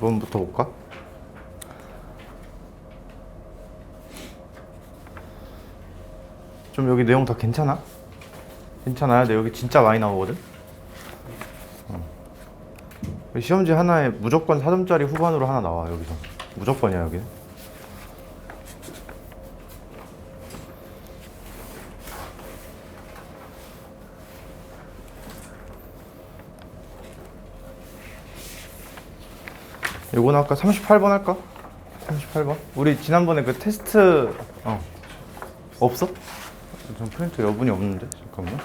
4번부터 볼까? 좀 여기 내용 다 괜찮아? 괜찮아요? 근데 여기 진짜 많이 나오거든? 시험지 하나에 무조건 4점짜리 후반으로 하나 나와. 여기서 무조건이야. 여기는. 요거는 아까 38번 할까? 38번? 우리 지난번에 그 테스트 없어? 전 프린트 여분이 없는데. 잠깐만.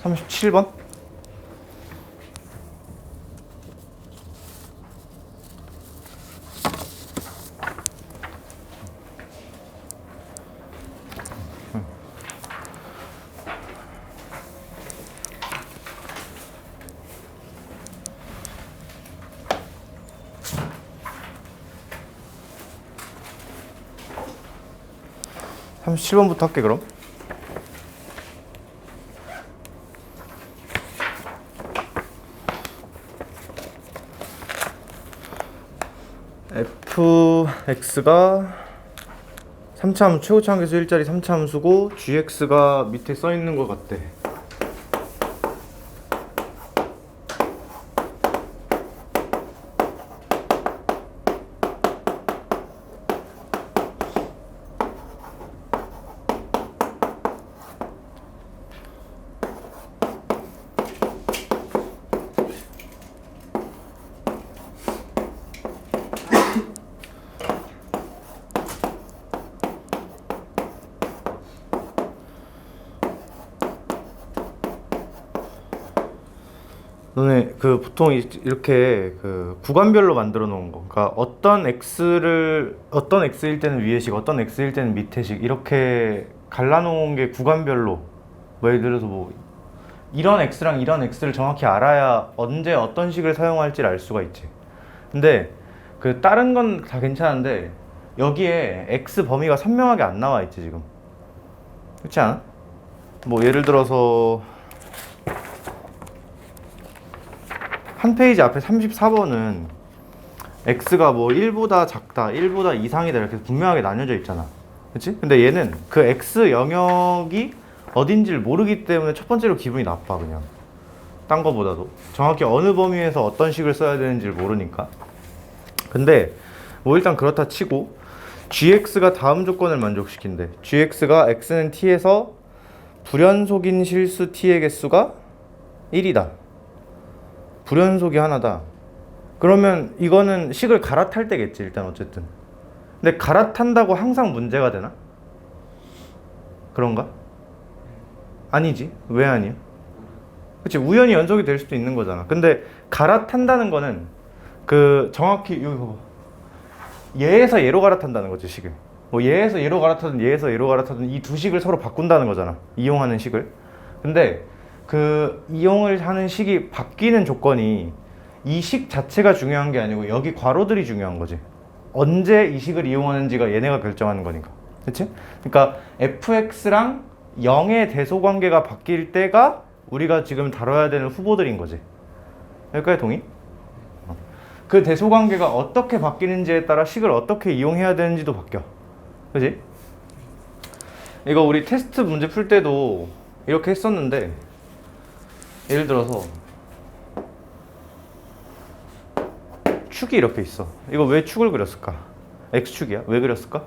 37번? 응. 37번부터 할게 그럼. fx가 3차 함수 최고차 함수 1자리 3차 함수고 gx가 밑에 써있는 것 같대. 너네 그 보통 이렇게 그 구간별로 만들어 놓은 거, 그러니까 어떤 x일 때는 위에식, 어떤 x일 때는 밑에식 이렇게 갈라놓은 게 구간별로. 뭐 예를 들어서 뭐 이런 x랑 이런 x를 정확히 알아야 언제 어떤 식을 사용할지를 알 수가 있지. 근데 그 다른 건 다 괜찮은데 여기에 x 범위가 선명하게 안 나와 있지 지금. 그렇지 않아? 뭐 예를 들어서 한 페이지 앞에 34번은 x가 뭐 1보다 작다, 1보다 이상이다 이렇게 분명하게 나뉘어져 있잖아. 그치? 근데 얘는 그 x 영역이 어딘지를 모르기 때문에 첫 번째로 기분이 나빠. 그냥 딴 거보다도 정확히 어느 범위에서 어떤 식을 써야 되는지를 모르니까. 근데 뭐 일단 그렇다 치고 gx가 다음 조건을 만족시킨대. gx가 x는 t에서 불연속인 실수 t의 개수가 1이다. 불연속이 하나다. 그러면 이거는 식을 갈아탈 때겠지 일단 어쨌든. 근데 갈아탄다고 항상 문제가 되나? 그런가? 아니지. 왜 아니야? 그치, 우연히 연속이 될 수도 있는 거잖아. 근데 갈아탄다는 거는 그 정확히 여기 봐봐. 얘에서 얘로 갈아탄다는 거지 식을. 뭐 얘에서 얘로 갈아타든 얘에서 얘로 갈아타든 이 두 식을 서로 바꾼다는 거잖아. 이용하는 식을. 근데 그 이용을 하는 식이 바뀌는 조건이 이 식 자체가 중요한 게 아니고 여기 괄호들이 중요한 거지. 언제 이 식을 이용하는지가 얘네가 결정하는 거니까. 그치? 그러니까 fx랑 0의 대소관계가 바뀔 때가 우리가 지금 다뤄야 되는 후보들인 거지. 여기까지 동의? 그 대소관계가 어떻게 바뀌는지에 따라 식을 어떻게 이용해야 되는지도 바뀌어. 그치? 이거 우리 테스트 문제 풀 때도 이렇게 했었는데 예를 들어서 축이 이렇게 있어. 이거 왜 축을 그렸을까? x축이야? 왜 그렸을까?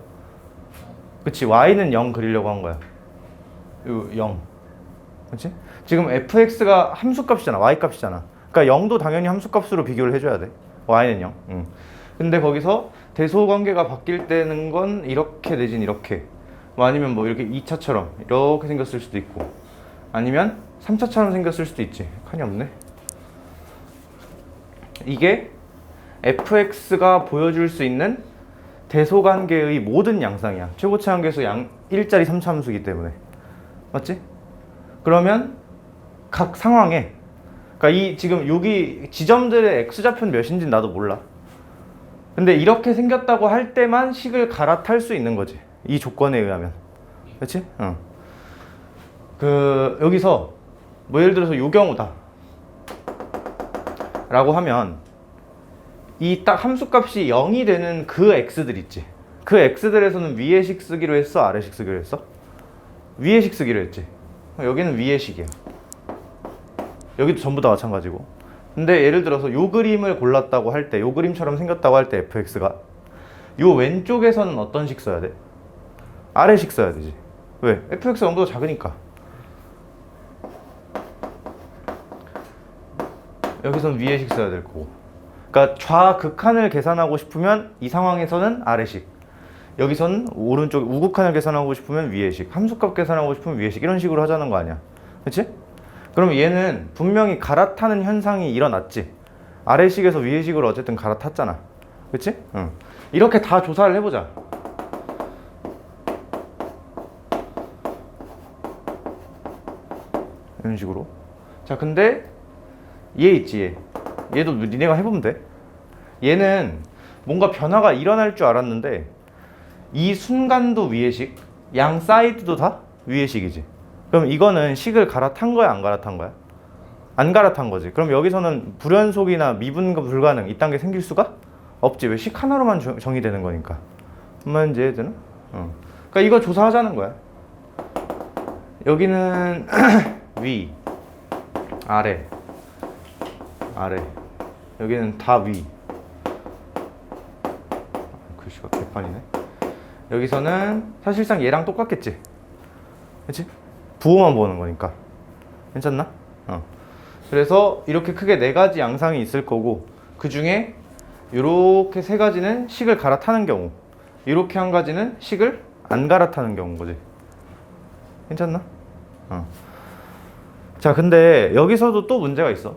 그치, y는 0 그리려고 한 거야. 요 0. 그치? 지금 fx가 함수값이잖아. y값이잖아. 그러니까 0도 당연히 함수값으로 비교를 해줘야 돼. y는 0. 근데 거기서 대소관계가 바뀔 때는 건 이렇게 내진 이렇게. 뭐 아니면 뭐 이렇게 2차처럼 이렇게 생겼을 수도 있고, 아니면 3차처럼 생겼을 수도 있지. 칸이 없네. 이게 fx가 보여줄 수 있는 대소관계의 모든 양상이야. 최고차 함계수 1자리 3차 함수이기 때문에. 맞지? 그러면 각 상황에, 그러니까 이 지금 여기 지점들의 x좌표는 몇인지는 나도 몰라. 근데 이렇게 생겼다고 할 때만 식을 갈아탈 수 있는 거지. 이 조건에 의하면. 그렇지? 응. 그 여기서 뭐 예를 들어서 요 경우다 라고 하면 이 딱 함수값이 0이 되는 그 x들 있지. 그 x들에서는 위의 식 쓰기로 했어? 아래 식 쓰기로 했어? 위의 식 쓰기로 했지. 여기는 위의 식이야. 여기도 전부 다 마찬가지고. 근데 예를 들어서 요 그림을 골랐다고 할 때, 요 그림처럼 생겼다고 할 때 fx가 요 왼쪽에서는 어떤 식 써야 돼? 아래 식 써야 되지. 왜? fx가 0보다 작으니까. 여기서는 위의 식 써야 될 거고. 그러니까 좌극한을 계산하고 싶으면 이 상황에서는 아래식, 여기서는 오른쪽 우극한을 계산하고 싶으면 위의식, 함수값 계산하고 싶으면 위의식, 이런 식으로 하자는 거 아니야. 그치? 그럼 얘는 분명히 갈아타는 현상이 일어났지. 아래식에서 위의식으로 어쨌든 갈아탔잖아. 그치? 응. 이렇게 다 조사를 해보자. 이런 식으로. 자, 근데 얘 있지, 얘도 니네가 해보면 돼. 얘는 뭔가 변화가 일어날 줄 알았는데 이 순간도 위의식, 양 사이드도 다 위의식이지. 그럼 이거는 식을 갈아탄 거야, 안 갈아탄 거야? 안 갈아탄 거지. 그럼 여기서는 불연속이나 미분 불가능 이딴 게 생길 수가 없지. 왜? 식 하나로만 정의되는 거니까. 뭔 말인지 이해되나? 그러니까 이거 조사하자는 거야. 여기는 위, 아래, 아래. 여기는 다 위. 글씨가 개판이네. 여기서는 사실상 얘랑 똑같겠지. 그치? 부호만 보는 거니까. 괜찮나? 그래서 이렇게 크게 4가지 양상이 있을 거고, 그 중에 이렇게 3가지는 식을 갈아타는 경우, 이렇게 1가지는 식을 안 갈아타는 경우인 거지. 괜찮나? 자, 근데 여기서도 또 문제가 있어.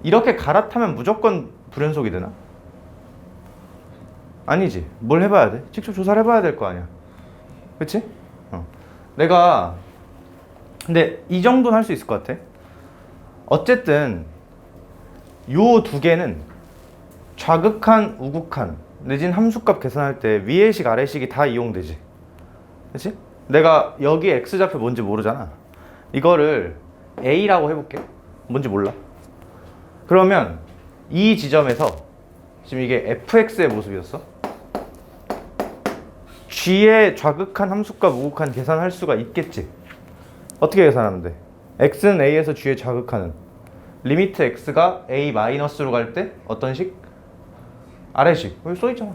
이렇게 갈아타면 무조건 불연속이 되나? 아니지. 뭘 해봐야 돼? 직접 조사를 해봐야 될 거 아니야. 그치? 내가 근데 이 정도는 할 수 있을 것 같아. 어쨌든 요 2개는 좌극한, 우극한 내진 함수값 계산할 때 위의식, 아래식이 다 이용되지. 그치? 내가 여기 x좌표 뭔지 모르잖아. 이거를 a라고 해볼게. 뭔지 몰라. 그러면 이 지점에서 지금 이게 fx의 모습이었어. g의 좌극한, 함수값, 우극한 계산할 수가 있겠지. 어떻게 계산하면 돼? x는 a에서 g의 좌극한은 리미트 x가 a 마이너스로 갈 때 어떤 식? 아래식. 여기 써있잖아.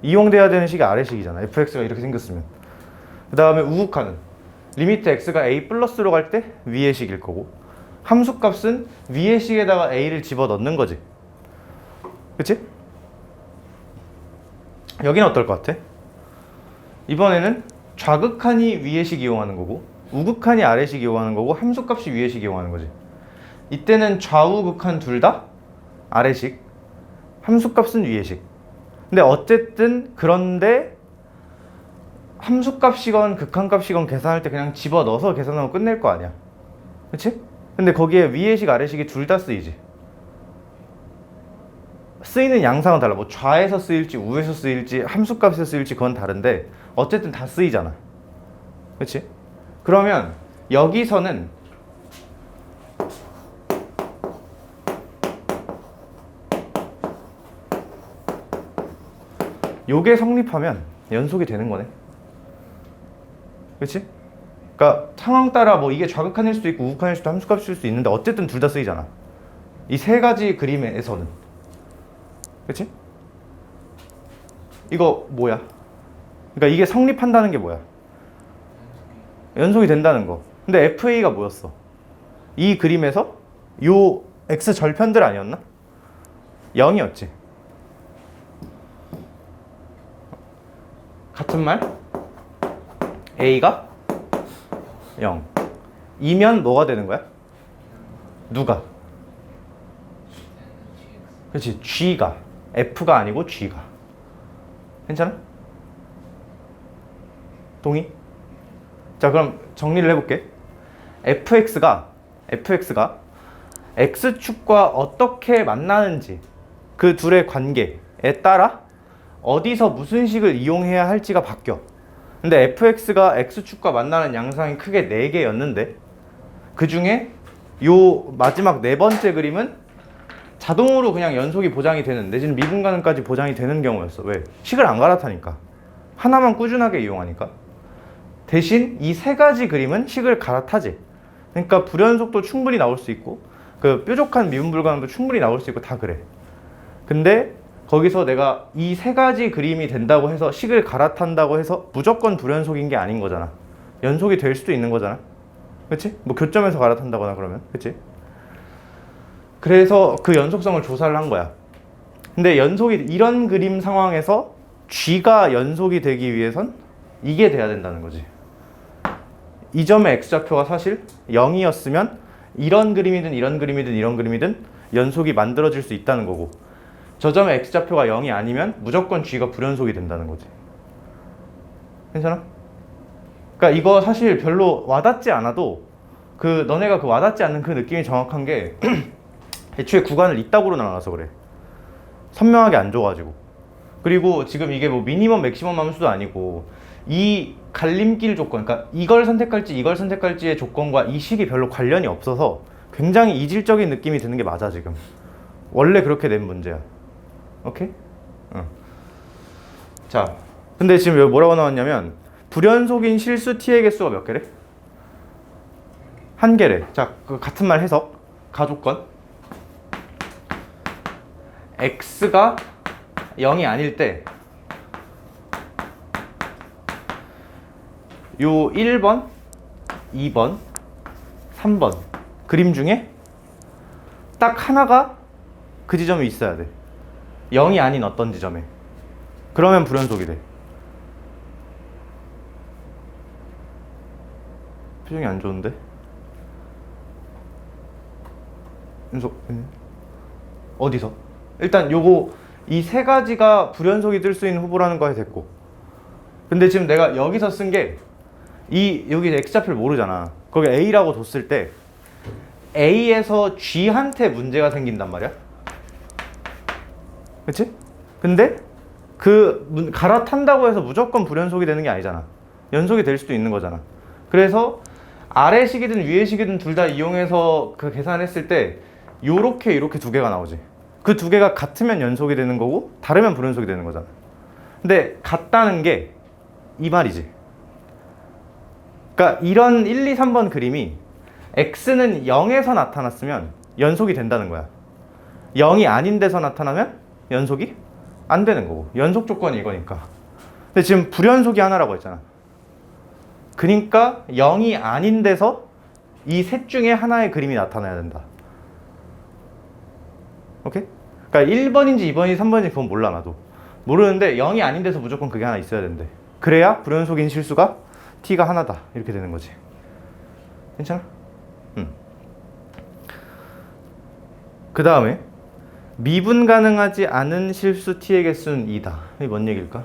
이용돼야 되는 식이 아래식이잖아. fx가 이렇게 생겼으면. 그 다음에 우극한은 리미트 x가 a 플러스로 갈 때 위의 식일 거고, 함수값은 위의 식에다가 a를 집어넣는 거지. 그치? 여기는 어떨 것 같아? 이번에는 좌극한이 위의 식 이용하는 거고, 우극한이 아래식 이용하는 거고, 함수값이 위의 식 이용하는 거지. 이때는 좌우극한 둘 다 아래식, 함수값은 위의 식. 근데 어쨌든 그런데 함수값이건 극한값이건 계산할 때 그냥 집어넣어서 계산하면 끝낼 거 아니야. 그치? 근데 거기에 위의 식, 아래식이 둘 다 쓰이지. 쓰이는 양상은 달라. 뭐 좌에서 쓰일지 우에서 쓰일지 함수값에서 쓰일지 그건 다른데 어쨌든 다 쓰이잖아. 그치? 그러면 여기서는 요게 성립하면 연속이 되는 거네. 그치? 그러니까 상황 따라 뭐 이게 좌극한일 수도 있고 우극한일 수도 함수값일 수도 있는데 어쨌든 둘 다 쓰이잖아. 이 3가지 그림에서는. 그치? 이거 뭐야? 그러니까 이게 성립한다는 게 뭐야? 연속이 된다는 거. 근데 FA가 뭐였어? 이 그림에서 요 X 절편들 아니었나? 0이었지. 같은 말? A가 0. 이면 뭐가 되는 거야? 누가? 그렇지. G가. F가 아니고 G가. 괜찮아? 동의? 자, 그럼 정리를 해볼게. FX가 X축과 어떻게 만나는지 그 둘의 관계에 따라 어디서 무슨 식을 이용해야 할지가 바뀌어. 근데 fx가 x축과 만나는 양상이 크게 4개였는데 그 중에 요 마지막 4번째 그림은 자동으로 그냥 연속이 보장이 되는, 내지는 미분 가능까지 보장이 되는 경우였어. 왜? 식을 안 갈아타니까. 하나만 꾸준하게 이용하니까. 대신 이 세 가지 그림은 식을 갈아타지. 그러니까 불연속도 충분히 나올 수 있고 그 뾰족한 미분 불가능도 충분히 나올 수 있고 다 그래. 근데 거기서 내가 이 세 가지 그림이 된다고 해서 식을 갈아탄다고 해서 무조건 불연속인 게 아닌 거잖아. 연속이 될 수도 있는 거잖아. 그치? 뭐 교점에서 갈아탄다거나 그러면. 그치? 그래서 그 연속성을 조사를 한 거야. 근데 연속이 이런 그림 상황에서 G가 연속이 되기 위해선 이게 돼야 된다는 거지. 이 점의 X좌표가 사실 0이었으면 이런 그림이든 이런 그림이든 이런 그림이든 연속이 만들어질 수 있다는 거고, 저 점의 X좌표가 0이 아니면 무조건 G가 불연속이 된다는 거지. 괜찮아? 그러니까 이거 사실 별로 와닿지 않아도 너네가 그 와닿지 않는 그 느낌이 정확한 게 애초에 구간을 이따구로 나눠서 그래. 선명하게 안 줘가지고. 그리고 지금 이게 뭐 미니멈 맥시멈 함수도 아니고 이 갈림길 조건, 그러니까 이걸 선택할지 이걸 선택할지의 조건과 이 식이 별로 관련이 없어서 굉장히 이질적인 느낌이 드는 게 맞아. 지금 원래 그렇게 낸 문제야. 오케이? 자, 근데 지금 여기 뭐라고 나왔냐면 불연속인 실수 t의 개수가 몇 개래? 한 개래. 자, 그 같은 말 해석. 가조건 x가 0이 아닐 때 요 1번, 2번, 3번 그림 중에 딱 하나가 그 지점에 있어야 돼. 0이 아닌 어떤 지점에. 그러면 불연속이 돼. 표정이 안 좋은데? 어디서? 일단 요거 이 세 가지가 불연속이 뜰 수 있는 후보라는 거에 됐고, 근데 지금 내가 여기서 쓴 게 여기 X좌표를 모르잖아. 거기 A라고 뒀을 때 A에서 G한테 문제가 생긴단 말이야. 그치? 근데 갈아탄다고 해서 무조건 불연속이 되는 게 아니잖아. 연속이 될 수도 있는 거잖아. 그래서 아래 식이든 위에 식이든 둘 다 이용해서 그 계산했을 때 요렇게 이렇게 두 개가 나오지. 그 두 개가 같으면 연속이 되는 거고 다르면 불연속이 되는 거잖아. 근데 같다는 게 이 말이지. 그러니까 이런 1, 2, 3번 그림이 x는 0에서 나타났으면 연속이 된다는 거야. 0이 아닌 데서 나타나면 연속이 안 되는 거고, 연속 조건이 이거니까. 근데 지금 불연속이 하나라고 했잖아. 그러니까 0이 아닌 데서 이 셋 중에 하나의 그림이 나타나야 된다. 오케이? 그러니까 1번인지 2번인지 3번인지 그건 몰라. 나도 모르는데 0이 아닌 데서 무조건 그게 하나 있어야 된대. 그래야 불연속인 실수가 t가 하나다 이렇게 되는 거지. 괜찮아? 그 다음에 미분 가능하지 않은 실수 t의 개수는 2다. 이게 뭔 얘기일까?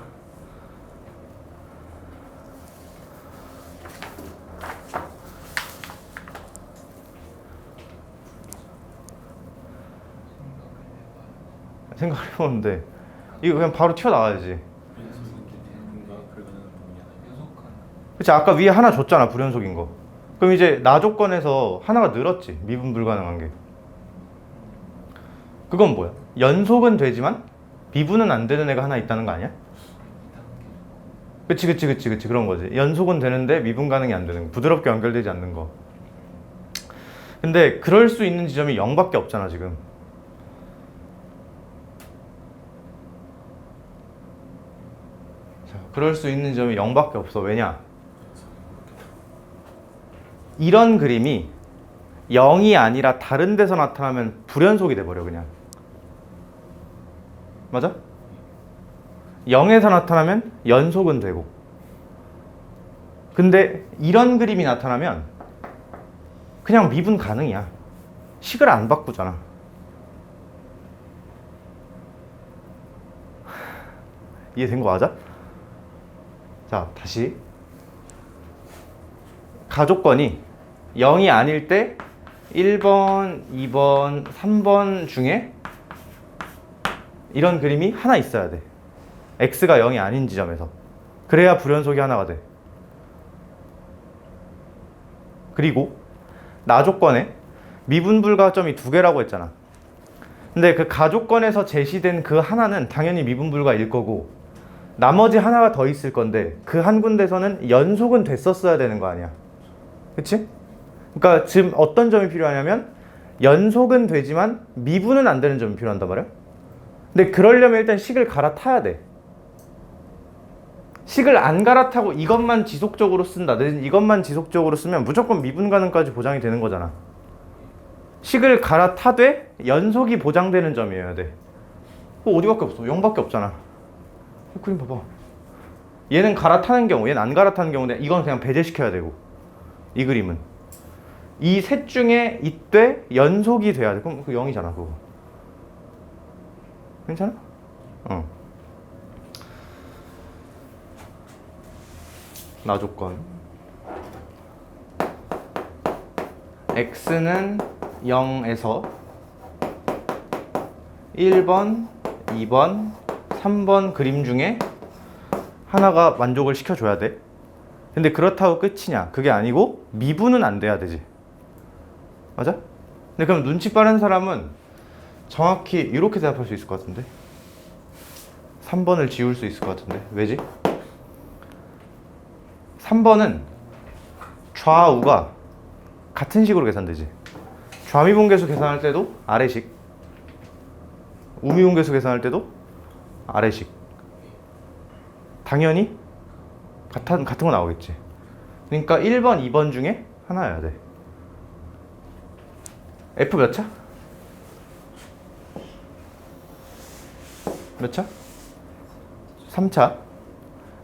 생각을 해보는데 이거 그냥 바로 튀어나와야지. 그치, 아까 위에 하나 줬잖아, 불연속인 거. 그럼 이제 나 조건에서 하나가 늘었지, 미분 불가능한 게. 그건 뭐야? 연속은 되지만 미분은 안 되는 애가 하나 있다는 거 아니야? 그치 그런 거지. 연속은 되는데 미분 가능이 안 되는 거, 부드럽게 연결되지 않는 거. 근데 그럴 수 있는 지점이 0밖에 없잖아 지금. 자, 그럴 수 있는 점이 0밖에 없어. 왜냐? 이런 그림이 0이 아니라 다른 데서 나타나면 불연속이 돼버려 그냥. 맞아? 0에서 나타나면 연속은 되고, 근데 이런 그림이 나타나면 그냥 미분 가능이야. 식을 안 바꾸잖아. 이해된 거 맞아? 자, 다시. 가조건이 0이 아닐 때 1번, 2번, 3번 중에 이런 그림이 하나 있어야 돼. x가 0이 아닌 지점에서. 그래야 불연속이 하나가 돼. 그리고 나 조건에 미분 불가점이 두 개라고 했잖아. 근데 그 가족권에서 제시된 그 하나는 당연히 미분불가일 거고 나머지 하나가 더 있을 건데 그 한 군데서는 연속은 됐었어야 되는 거 아니야. 그치? 그러니까 지금 어떤 점이 필요하냐면 연속은 되지만 미분은 안 되는 점이 필요한단 말이야. 근데 그러려면 일단 식을 갈아타야 돼. 식을 안 갈아타고 이것만 지속적으로 쓴다. 이것만 지속적으로 쓰면 무조건 미분 가능까지 보장이 되는 거잖아. 식을 갈아타되 연속이 보장되는 점이어야 돼. 어디밖에 없어? 0밖에 없잖아. 이 그림 봐봐. 얘는 갈아타는 경우, 얘는 안 갈아타는 경우인데 이건 그냥 배제시켜야 되고 이 그림은 이 셋 중에 이때 연속이 돼야 돼. 그럼 그 0이잖아 그거. 괜찮아? 나 조건 x는 0에서 1번, 2번, 3번 그림 중에 하나가 만족을 시켜줘야 돼. 근데 그렇다고 끝이냐? 그게 아니고 미분은 안 돼야 되지. 맞아? 근데 그럼 눈치 빠른 사람은 정확히 이렇게 대답할 수 있을 것 같은데 3번을 지울 수 있을 것 같은데 왜지? 3번은 좌우가 같은 식으로 계산되지. 좌미분계수 계산할 때도 아래식, 우미분계수 계산할 때도 아래식. 당연히 같은 거 나오겠지. 그러니까 1번, 2번 중에 하나여야 돼. F 몇 차? 몇 차? 3차.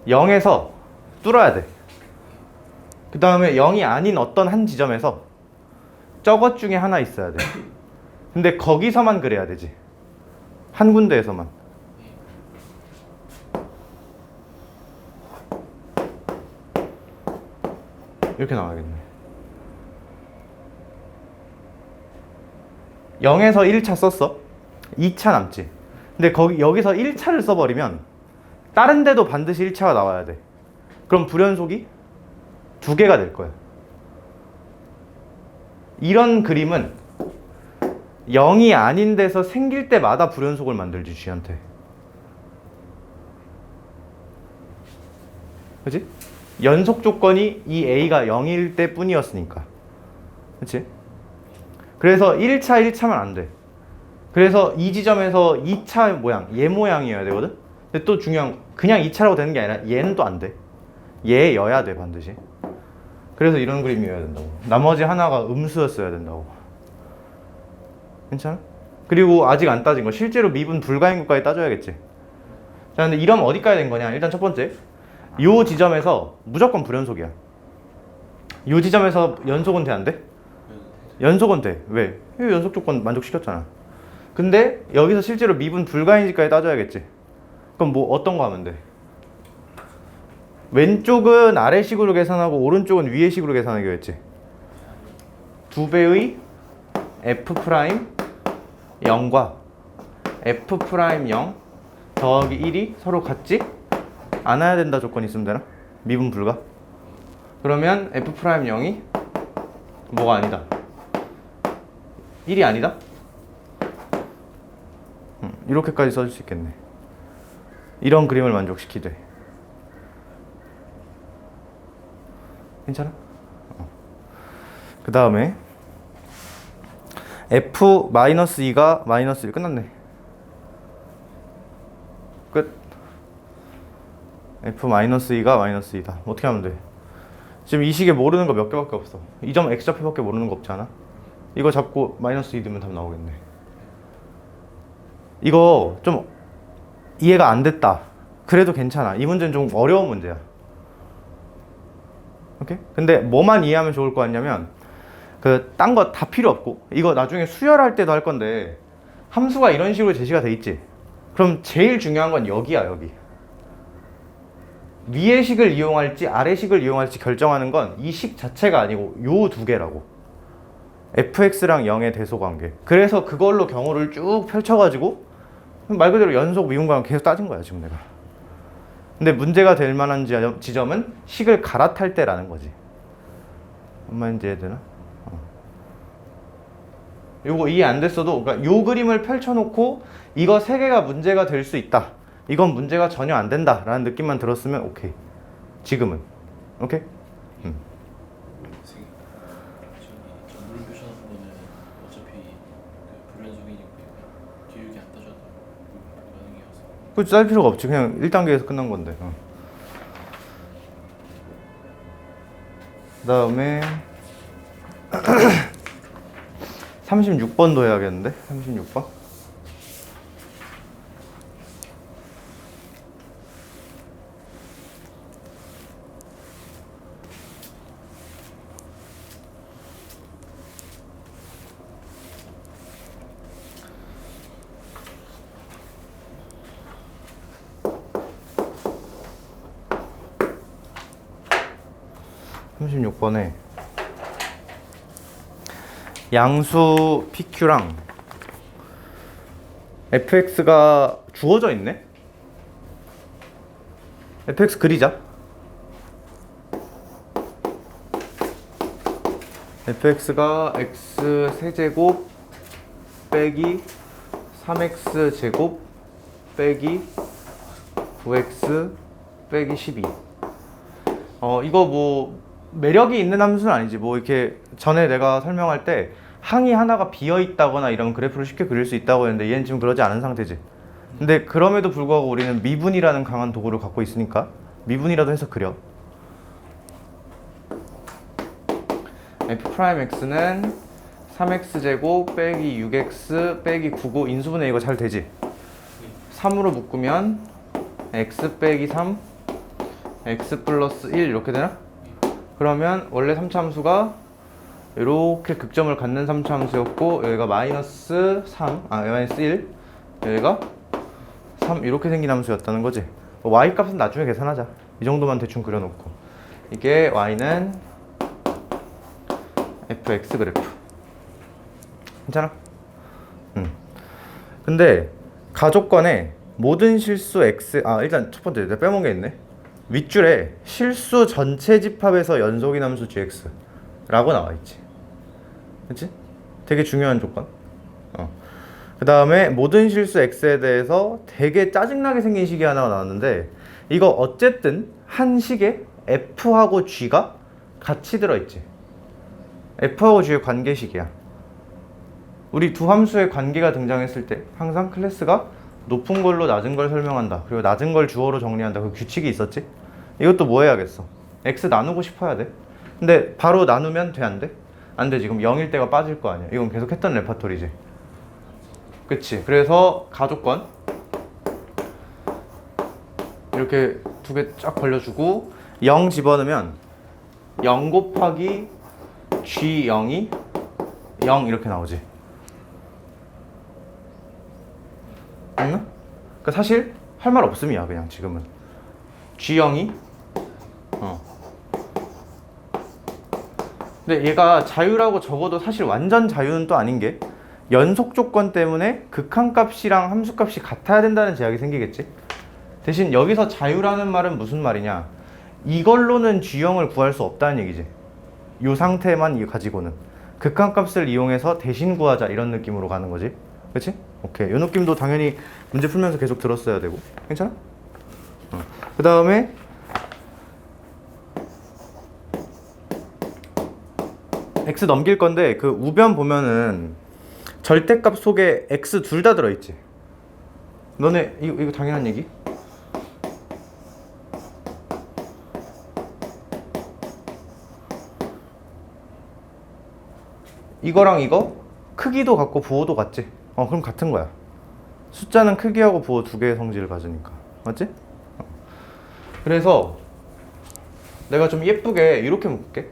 0에서 뚫어야 돼. 그 다음에 0이 아닌 어떤 한 지점에서 저것 중에 하나 있어야 돼. 근데 거기서만 그래야 되지. 한 군데에서만. 이렇게 나와야겠네. 0에서 1차 썼어. 2차 남지. 근데 여기서 1차를 써버리면 다른 데도 반드시 1차가 나와야 돼. 그럼 불연속이 2개가 될 거야. 이런 그림은 0이 아닌 데서 생길 때마다 불연속을 만들지, 쥐한테. 그치? 연속 조건이 이 A가 0일 때 뿐이었으니까. 그치? 그래서 1차만 안 돼. 그래서 이 지점에서 2차 모양, 얘 모양이어야 되거든? 근데 또 중요한, 그냥 2차라고 되는 게 아니라 얘는 또 안 돼. 얘여야 돼, 반드시. 그래서 이런 그림이어야 된다고. 나머지 하나가 음수였어야 된다고. 괜찮아? 그리고 아직 안 따진 거, 실제로 미분 불가인 것까지 따져야겠지. 자, 근데 이러면 어디까지 된 거냐? 일단 첫 번째, 요 지점에서 무조건 불연속이야. 요 지점에서 연속은 돼, 안 돼? 연속은 돼. 왜? 이 연속 조건 만족시켰잖아. 근데 여기서 실제로 미분 불가인지까지 따져야겠지. 그럼 뭐 어떤 거 하면 돼? 왼쪽은 아래식으로 계산하고 오른쪽은 위에식으로 계산하기로 했지. 2배의 f' 0과 f' 0 더하기 1이 서로 같지 않아야 된다 조건이 있으면 되나? 미분 불가? 그러면 f' 0이 뭐가 아니다? 1이 아니다? 이렇게까지 써줄 수 있겠네. 이런 그림을 만족시키되. 괜찮아? 그 다음에 f-2가 -1 끝났네. 끝. f-2가 -2다. 어떻게 하면 돼? 지금 이 식에 모르는 거 몇 개밖에 없어. 이 점 x좌표밖에 모르는 거 없지 않아? 이거 잡고 -2 넣으면 답 나오겠네. 이거 좀 이해가 안 됐다. 그래도 괜찮아. 이 문제는 좀 어려운 문제야. 오케이? 근데 뭐만 이해하면 좋을 것 같냐면 딴 거 다 필요 없고 이거 나중에 수열할 때도 할 건데 함수가 이런 식으로 제시가 돼 있지. 그럼 제일 중요한 건 여기야, 여기. 위의 식을 이용할지 아래 식을 이용할지 결정하는 건 이 식 자체가 아니고 요 두 개라고. fx랑 0의 대소관계. 그래서 그걸로 경우를 쭉 펼쳐가지고 말 그대로 연속 미분관계 계속 따진 거야 지금 내가. 근데 문제가 될 만한 지점은 식을 갈아탈 때라는 거지. 엄마 이제 해야 되나? 요거 이해 안 됐어도, 그러니까 요 그림을 펼쳐놓고 이거 세 개가 문제가 될 수 있다, 이건 문제가 전혀 안 된다 라는 느낌만 들었으면 오케이. 지금은 오케이? 지금 전분 표시하는 거는 어차피 그 불연속이니까 길게 안 따져도 가능해서. 그치, 짤 필요가 없지. 그냥 1단계에서 끝난 건데. 그 다음에 36번도 해야겠는데? 36번? (36번에) 양수 PQ랑 fx가 주어져 있네? fx 그리자. fx가 x 세제곱 빼기 3x 제곱 빼기 9x 빼기 12. 이거 뭐 매력이 있는 함수는 아니지. 뭐 이렇게 전에 내가 설명할 때 항이 하나가 비어 있다거나 이런 그래프를 쉽게 그릴 수 있다고 했는데 얘는 지금 그러지 않은 상태지. 근데 그럼에도 불구하고 우리는 미분이라는 강한 도구를 갖고 있으니까 미분이라도 해서 그려. f'x는 3x제곱 빼기 6x 빼기 9고 인수분해 이거 잘 되지? 3으로 묶으면 x 빼기 3 x 플러스 1 이렇게 되나? 그러면 원래 3차 함수가 이렇게 극점을 갖는 3차 함수였고 여기가 마이너스 3, 마이너스 1, 여기가 3 이렇게 생긴 함수였다는 거지. y 값은 나중에 계산하자. 이 정도만 대충 그려놓고 이게 y는 fx 그래프. 괜찮아? 근데 가족관에 모든 실수 x, 일단 첫 번째 내가 빼먹은 게 있네. 윗줄에 실수 전체 집합에서 연속인 함수 gx 라고 나와있지. 그치? 되게 중요한 조건. 그 다음에 모든 실수 x에 대해서 되게 짜증나게 생긴 식이 하나가 나왔는데 이거 어쨌든 한 식에 f하고 g가 같이 들어있지. f하고 g의 관계식이야. 우리 두 함수의 관계가 등장했을 때 항상 클래스가 높은 걸로 낮은 걸 설명한다, 그리고 낮은 걸 주어로 정리한다, 그 규칙이 있었지. 이것도 뭐 해야겠어? x 나누고 싶어야 돼. 근데 바로 나누면 돼, 안 돼? 안 돼. 지금 0일 때가 빠질 거 아니야. 이건 계속 했던 레파토리지. 그치? 그래서 가족권 이렇게 두 개 쫙 벌려주고 0 집어넣으면 0 곱하기 g0이 0 이렇게 나오지. 맞나? 그러니까 사실 할 말 없음이야. 그냥 지금은 g0이 근데 얘가 자유라고 적어도 사실 완전 자유는 또 아닌 게 연속 조건 때문에 극한값이랑 함수값이 같아야 된다는 제약이 생기겠지. 대신 여기서 자유라는 말은 무슨 말이냐, 이걸로는 G형을 구할 수 없다는 얘기지. 이 상태만 가지고는 극한값을 이용해서 대신 구하자 이런 느낌으로 가는 거지. 그치? 오케이. 이 느낌도 당연히 문제 풀면서 계속 들었어야 되고. 괜찮아? 그 다음에 x 넘길 건데 그 우변 보면은 절대값 속에 x 둘 다 들어있지. 너네 이거 당연한 얘기? 이거랑 이거 크기도 같고 부호도 같지? 그럼 같은 거야. 숫자는 크기하고 부호 두 개의 성질을 가지니까. 맞지? 그래서 내가 좀 예쁘게 이렇게 묶을게.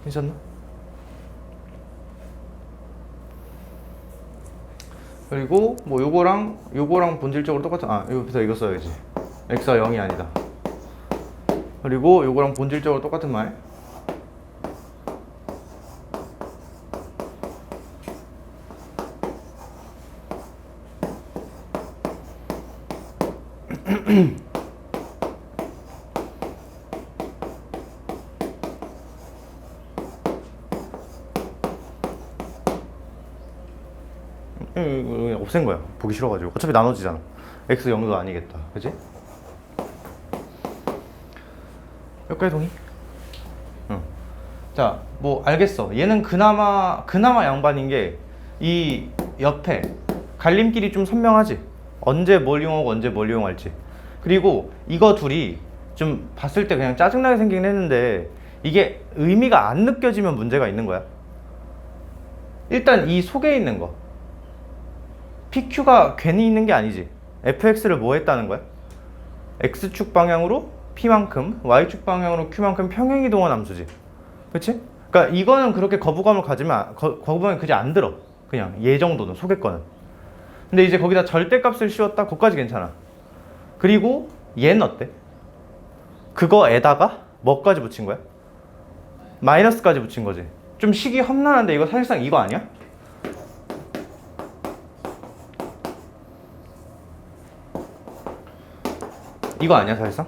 괜찮나? 그리고 뭐 요거랑 본질적으로 똑같은, 여기서 이거 써야지. x가 0이 아니다. 그리고 요거랑 본질적으로 똑같은 말. 그냥 없앤 거야. 보기 싫어가지고. 어차피 나눠지잖아. x 0도 아니겠다. 그지? 여기까지 동의? 응. 자, 뭐 알겠어. 얘는 그나마 양반인 게 이 옆에 갈림길이 좀 선명하지. 언제 뭘 이용하고 언제 뭘 이용할지. 그리고 이거 둘이 좀 봤을 때 그냥 짜증나게 생기긴 했는데 이게 의미가 안 느껴지면 문제가 있는 거야. 일단 이 속에 있는 거 PQ가 괜히 있는 게 아니지. fx를 뭐 했다는 거야? x축 방향으로 p만큼, y축 방향으로 q만큼 평행이동한 함수지. 그치? 그러니까 이거는 그렇게 거부감을 가지면 거부감이 그지 안 들어. 그냥 얘 정도는 속의 거는. 근데 이제 거기다 절대값을 씌웠다? 그거까지 괜찮아. 그리고 얘는 어때? 그거에다가 뭐까지 붙인 거야? 마이너스까지 붙인 거지. 좀 식이 험난한데 이거 사실상 이거 아니야? 이거 아니야 사실상?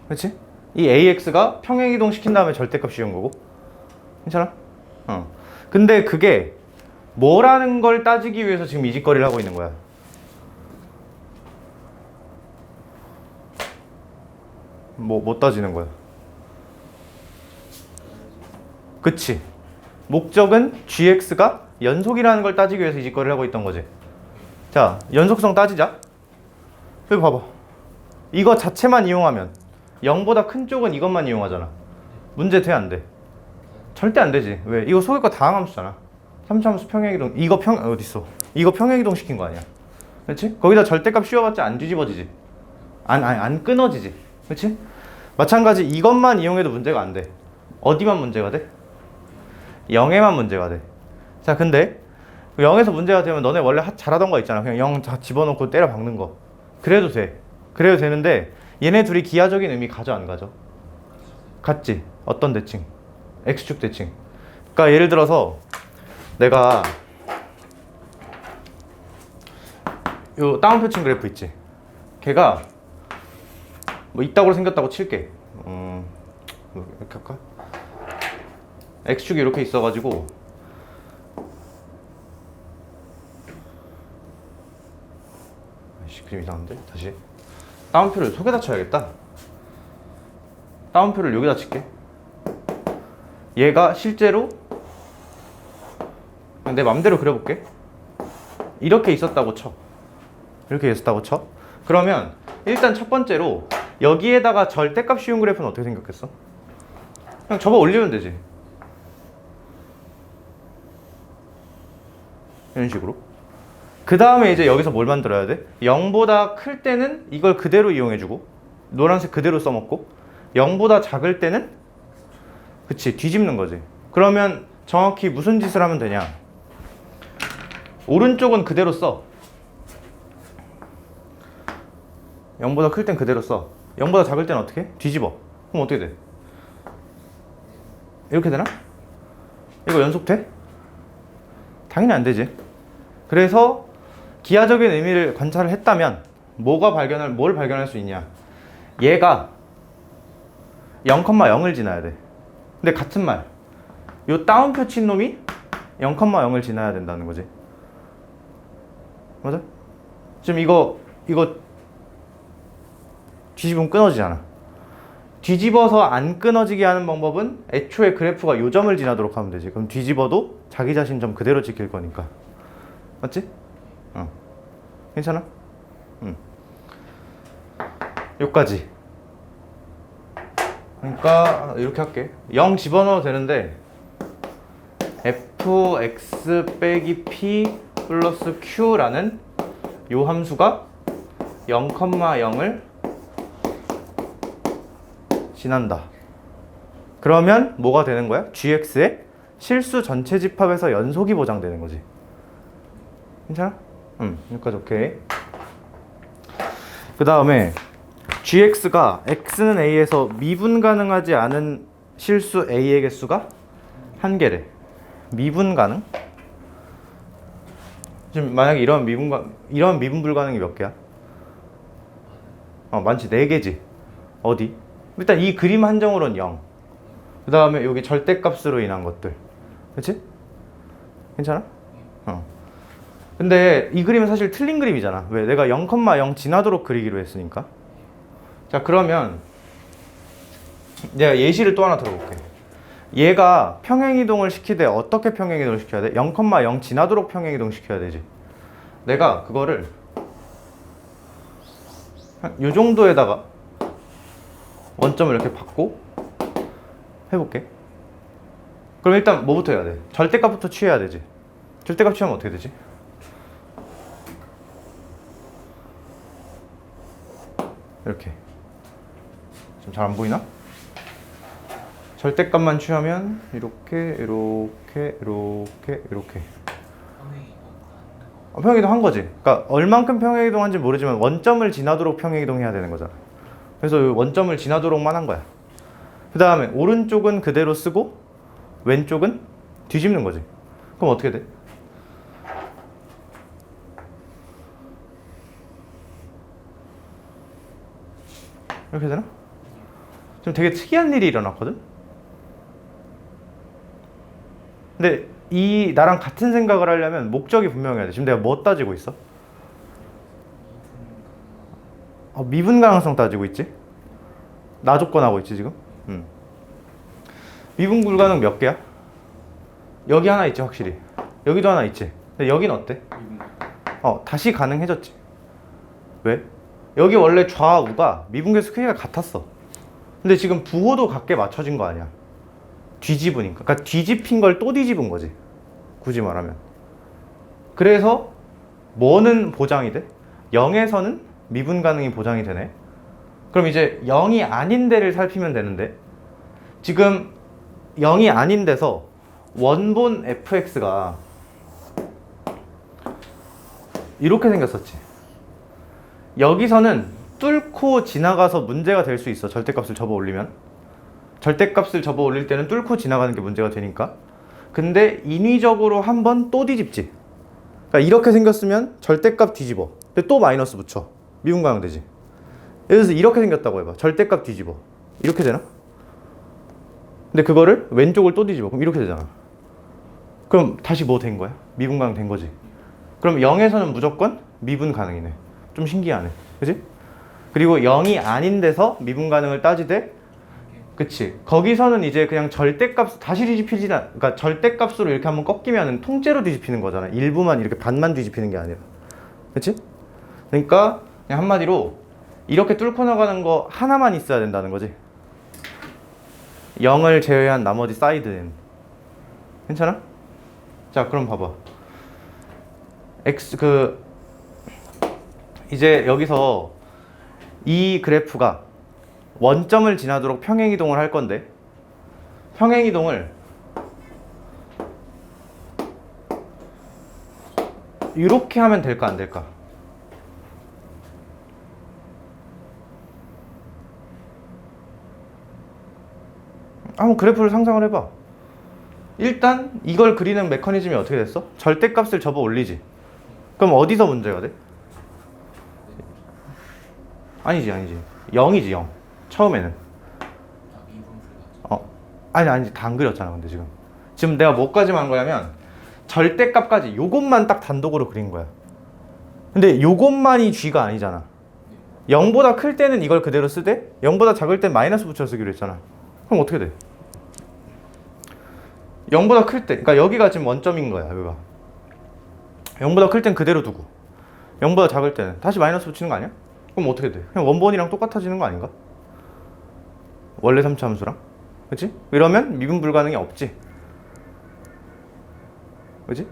그렇지? 이 AX가 평행이동 시킨 다음에 절대값 씌운 거고. 괜찮아? 근데 그게 뭐라는 걸 따지기 위해서 지금 이 짓거리를 하고 있는 거야. 뭐 따지는 거야? 그치? 목적은 gx가 연속이라는 걸 따지기 위해서 이 짓거리를 하고 있던 거지. 자, 연속성 따지자. 여기 봐봐. 이거 자체만 이용하면 0보다 큰 쪽은 이것만 이용하잖아. 문제 돼, 안 돼? 절대 안 되지. 왜? 이거 속의 거 다항함수잖아. 3차함수 평행이동. 이거 어딨어? 이거 평행이동 시킨 거 아니야. 그렇지? 거기다 절대값 씌워봤자 안 뒤집어지지. 안 끊어지지. 그렇지? 마찬가지 이것만 이용해도 문제가 안 돼. 어디만 문제가 돼? 0에만 문제가 돼. 자, 근데 0에서 문제가 되면 너네 원래 잘하던 거 있잖아. 그냥 0 다 집어넣고 때려 박는 거. 그래도 돼. 그래도 되는데 얘네 둘이 기하적인 의미 가져 안 가져? 같지? 어떤 대칭? x축 대칭. 그러니까 예를 들어서 내가 요 다운표층 그래프 있지? 걔가 뭐 이따구로 생겼다고 칠게. 이렇게 할까? x축이 이렇게 있어가지고 그림 이상한데? 다시 다운표를 속에다 쳐야겠다. 다운표를 여기다 칠게. 얘가 실제로 그냥 내 맘대로 그려볼게. 이렇게 있었다고 쳐. 이렇게 있었다고 쳐. 그러면 일단 첫 번째로 여기에다가 절대값 씌운 그래프는 어떻게 생겼겠어? 그냥 접어 올리면 되지. 이런 식으로. 그 다음에 이제 여기서 뭘 만들어야 돼? 0보다 클 때는 이걸 그대로 이용해주고 노란색 그대로 써먹고 0보다 작을 때는 그치 뒤집는 거지. 그러면 정확히 무슨 짓을 하면 되냐? 오른쪽은 그대로 써. 0보다 클 땐 그대로 써. 0보다 작을 때는 어떻게 해? 뒤집어. 그럼 어떻게 돼? 이렇게 되나? 이거 연속돼? 당연히 안 되지. 그래서 기하적인 의미를 관찰을 했다면 뭘 발견할 수 있냐? 얘가 0,0을 지나야 돼. 근데 같은 말, 요 다운표 친 놈이 0,0을 지나야 된다는 거지. 맞아? 지금 이거 뒤집으면 끊어지잖아. 뒤집어서 안 끊어지게 하는 방법은 애초에 그래프가 요 점을 지나도록 하면 되지. 그럼 뒤집어도 자기 자신 점 그대로 지킬 거니까. 맞지? 괜찮아? 요까지. 그러니까 이렇게 할게. 0 집어넣어도 되는데 fx 빼기 p 플러스 q라는 요 함수가 0,0을 지난다. 그러면 뭐가 되는 거야? gx의 실수 전체 집합에서 연속이 보장되는 거지. 괜찮아? 여기까지 오케이. 그 다음에 gx가 x는 a에서 미분 가능하지 않은 실수 a의 개수가 한 개래. 미분 가능? 지금 만약에 이런 미분 불가능이 몇 개야? 많지. 4개지. 어디? 일단 이 그림 한정으로는 0. 그 다음에 여기 절대값으로 인한 것들. 그치? 괜찮아? 근데 이 그림은 사실 틀린 그림이잖아. 왜? 내가 0,0 지나도록 그리기로 했으니까. 자, 그러면 내가 예시를 또 하나 들어볼게. 얘가 평행이동을 시키되 어떻게 평행이동을 시켜야 돼? 0,0 지나도록 평행이동 시켜야 되지. 내가 그거를 요 정도에다가 원점을 이렇게 받고 해볼게. 그럼 일단 뭐부터 해야 돼? 절대값부터 취해야 되지. 절대값 취하면 어떻게 되지? 이렇게. 지금 잘 안 보이나? 절대값만 취하면 이렇게 평행이동 한 거지. 그러니까 얼만큼 평행이동 한지 모르지만 원점을 지나도록 평행이동 해야 되는 거잖아. 그래서 원점을 지나도록만 한 거야. 그 다음에 오른쪽은 그대로 쓰고 왼쪽은 뒤집는 거지. 그럼 어떻게 돼? 이렇게 되나? 좀 되게 특이한 일이 일어났거든? 근데 이 나랑 같은 생각을 하려면 목적이 분명해야 돼. 지금 내가 뭐 따지고 있어? 미분 가능성 따지고 있지? 나 조건하고 있지 지금? 미분 불가능 몇 개야? 여기 하나 있지 확실히. 여기도 하나 있지. 근데 여긴 어때? 다시 가능해졌지. 왜? 여기 원래 좌우가 미분계수 크기가 같았어. 근데 지금 부호도 같게 맞춰진 거 아니야. 뒤집으니까. 그러니까 뒤집힌 걸 또 뒤집은 거지. 굳이 말하면. 그래서 뭐는 보장이 돼? 0에서는 미분 가능이 보장이 되네. 그럼 이제 0이 아닌 데를 살피면 되는데 지금 0이 아닌 데서 원본 fx가 이렇게 생겼었지. 여기서는 뚫고 지나가서 문제가 될 수 있어. 절대값을 접어 올리면. 절대값을 접어 올릴 때는 뚫고 지나가는 게 문제가 되니까. 근데 인위적으로 한 번 또 뒤집지. 그러니까 이렇게 생겼으면 절대값 뒤집어. 근데 또 마이너스 붙여. 미분 가능 되지. 그래서 이렇게 생겼다고 해봐. 절대값 뒤집어. 이렇게 되나? 근데 그거를 왼쪽을 또 뒤집어. 그럼 이렇게 되잖아. 그럼 다시 뭐 된 거야? 미분 가능 된 거지. 그럼 0에서는 무조건 미분 가능이네. 좀 신기하네. 그치? 그리고 0이 아닌 데서 미분 가능을 따지되 그치. 거기서는 이제 그냥 절대값 다시 뒤집히지 않. 그러니까 절대값으로 이렇게 한번 꺾이면 통째로 뒤집히는 거잖아. 일부만 이렇게 반만 뒤집히는 게 아니라. 그치? 그러니까 그냥 한마디로 이렇게 뚫고 나가는 거 하나만 있어야 된다는 거지. 0을 제외한 나머지 사이드는. 괜찮아? 자, 그럼 봐봐. 이제 여기서 이 그래프가 원점을 지나도록 평행이동을 할 건데 평행이동을 이렇게 하면 될까 안 될까? 한번 그래프를 상상을 해봐. 일단 이걸 그리는 메커니즘이 어떻게 됐어? 절대값을 접어 올리지. 그럼 어디서 문제가 돼? 아니지 0이지 0. 처음에는 아니 다 안 그렸잖아. 근데 지금 내가 뭐까지만 한 거냐면 절대값까지 요것만 딱 단독으로 그린 거야. 근데 요것만이 G가 아니잖아. 0보다 클 때는 이걸 그대로 쓰되 0보다 작을 땐 마이너스 붙여 쓰기로 했잖아. 그럼 어떻게 돼? 0보다 클 때, 그러니까 여기가 지금 원점인 거야. 여기가 0보다 클 땐 그대로 두고 0보다 작을 때는 다시 마이너스 붙이는 거 아니야? 그럼 어떻게 돼? 그냥 원본이랑 똑같아지는 거 아닌가? 원래 3차 함수랑? 그치? 이러면 미분 불가능이 없지. 그치?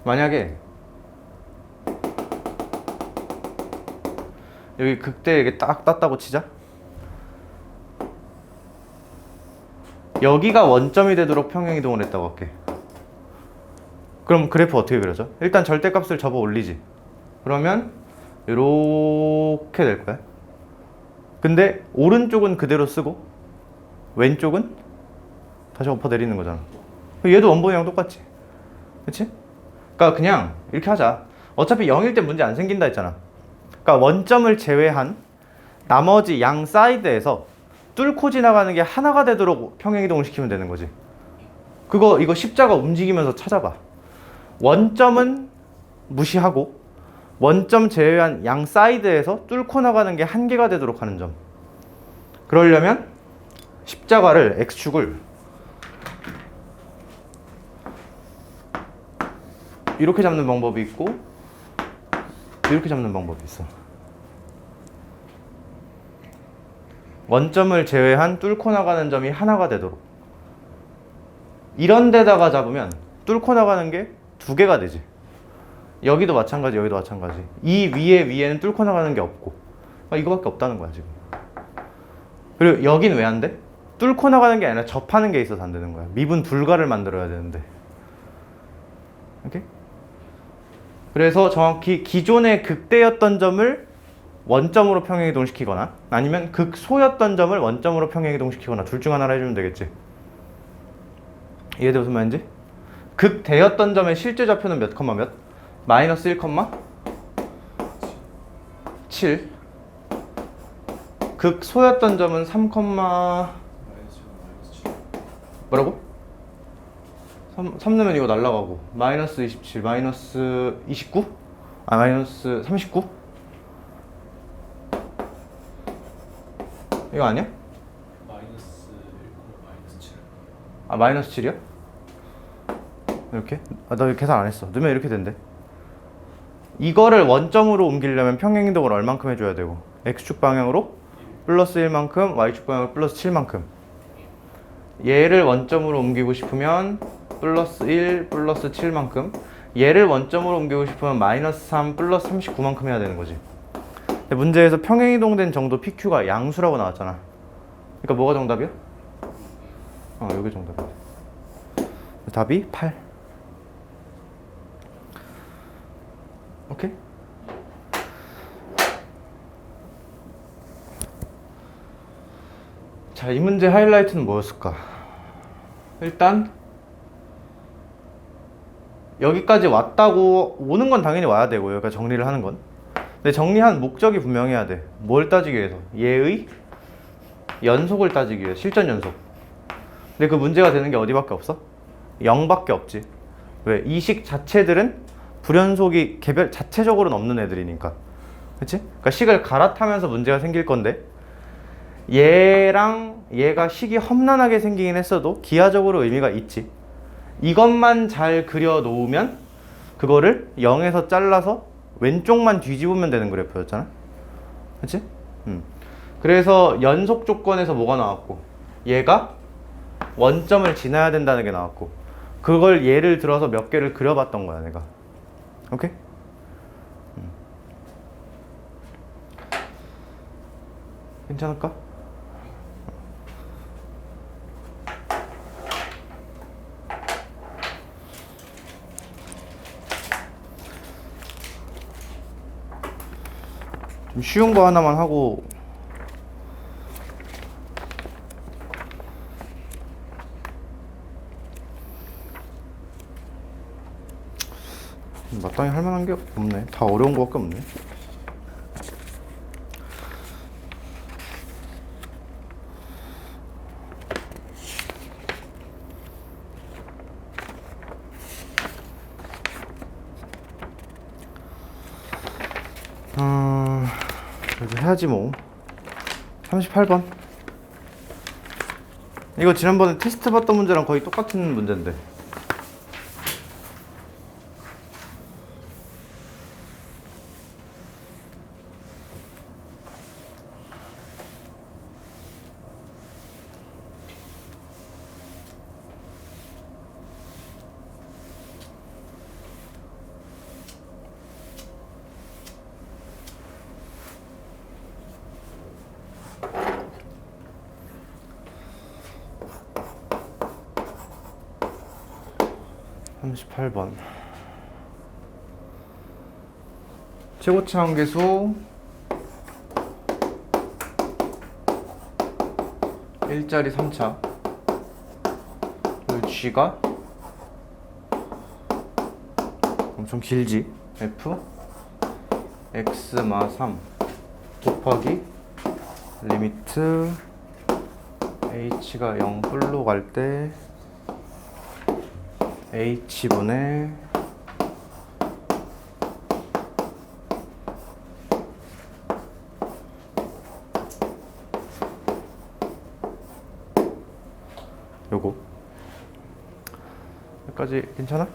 만약에 여기 극대 이게 딱 땄다고 치자. 여기가 원점이 되도록 평행이동을 했다고 할게. 그럼 그래프 어떻게 그려져? 일단 절대값을 접어 올리지. 그러면 이렇게 될 거야. 근데 오른쪽은 그대로 쓰고 왼쪽은 다시 엎어 내리는 거잖아. 얘도 원본이랑 똑같지. 그치? 그러니까 그냥 이렇게 하자. 어차피 0일 때 문제 안 생긴다 했잖아. 그러니까 원점을 제외한 나머지 양 사이드에서 뚫고 지나가는 게 하나가 되도록 평행이동을 시키면 되는 거지. 이거 십자가 움직이면서 찾아봐. 원점은 무시하고 원점 제외한 양 사이드에서 뚫고 나가는 게 한 개가 되도록 하는 점. 그러려면 십자가를 X축을 이렇게 잡는 방법이 있고 이렇게 잡는 방법이 있어. 원점을 제외한 뚫고 나가는 점이 하나가 되도록. 이런 데다가 잡으면 뚫고 나가는 게 두 개가 되지. 여기도 마찬가지, 여기도 마찬가지. 이 위에는 뚫고 나가는 게 없고. 이거밖에 없다는 거야, 지금. 그리고 여긴 왜 안 돼? 뚫고 나가는 게 아니라 접하는 게 있어서 안 되는 거야. 미분 불가를 만들어야 되는데. 오케이? 그래서 정확히 기존의 극대였던 점을 원점으로 평행이동시키거나 아니면 극소였던 점을 원점으로 평행이동시키거나 둘 중 하나를 해주면 되겠지. 이해돼 무슨 말인지? 극대였던 점의 실제 좌표는 몇 컴마 몇? 마이너스 1 컴마 7. 극소였던 점은 3 컴마 뭐라고? 3 넣으면 이거 날라가고 마이너스 27, 마이너스 29? 아 마이너스 39? 이거 아니야? 마이너스 1, 마이너스 7. 아 마이너스 7이야? 이렇게? 아 나 계산 안 했어. 넣으면 이렇게 된대. 이거를 원점으로 옮기려면 평행이동을 얼만큼 해줘야 되고 X축 방향으로 플러스 1만큼 Y축 방향으로 플러스 7만큼. 얘를 원점으로 옮기고 싶으면 플러스 1 플러스 7만큼, 얘를 원점으로 옮기고 싶으면 마이너스 3 플러스 39만큼 해야 되는 거지. 근데 문제에서 평행이동된 정도 PQ가 양수라고 나왔잖아. 그러니까 뭐가 정답이야? 여기 정답이야. 답이 8. 오케이? 자, 이 문제 하이라이트는 뭐였을까? 일단 여기까지 왔다고 오는 건 당연히 와야 되고 여기까지 정리를 하는 건. 근데 정리한 목적이 분명해야 돼. 뭘 따지기 위해서? 얘의 연속을 따지기 위해. 실전 연속. 근데 그 문제가 되는 게 어디밖에 없어? 0밖에 없지. 왜? 이 식 자체들은 불연속이 개별 자체적으로는 없는 애들이니까. 그치? 그러니까 식을 갈아타면서 문제가 생길 건데 얘랑 얘가 식이 험난하게 생기긴 했어도 기하적으로 의미가 있지. 이것만 잘 그려 놓으면 그거를 0에서 잘라서 왼쪽만 뒤집으면 되는 그래프였잖아. 그치? 그래서 연속 조건에서 뭐가 나왔고 얘가 원점을 지나야 된다는 게 나왔고 그걸 예를 들어서 몇 개를 그려봤던 거야 내가. 오케이? 괜찮을까? 좀 쉬운 거 하나만 하고 마땅히 할 만한 게 없네. 다 어려운 거밖에 없네. 그래도 해야지 뭐. 38번. 이거 지난번에 테스트 봤던 문제랑 거의 똑같은 문제인데. (38번) 최고치 한계수 1짜리 3차 G가 그럼 좀 길지. f x 마 3 곱하기 리미트 h가 0 불로 갈 때 h분의 요거 여기까지 괜찮아?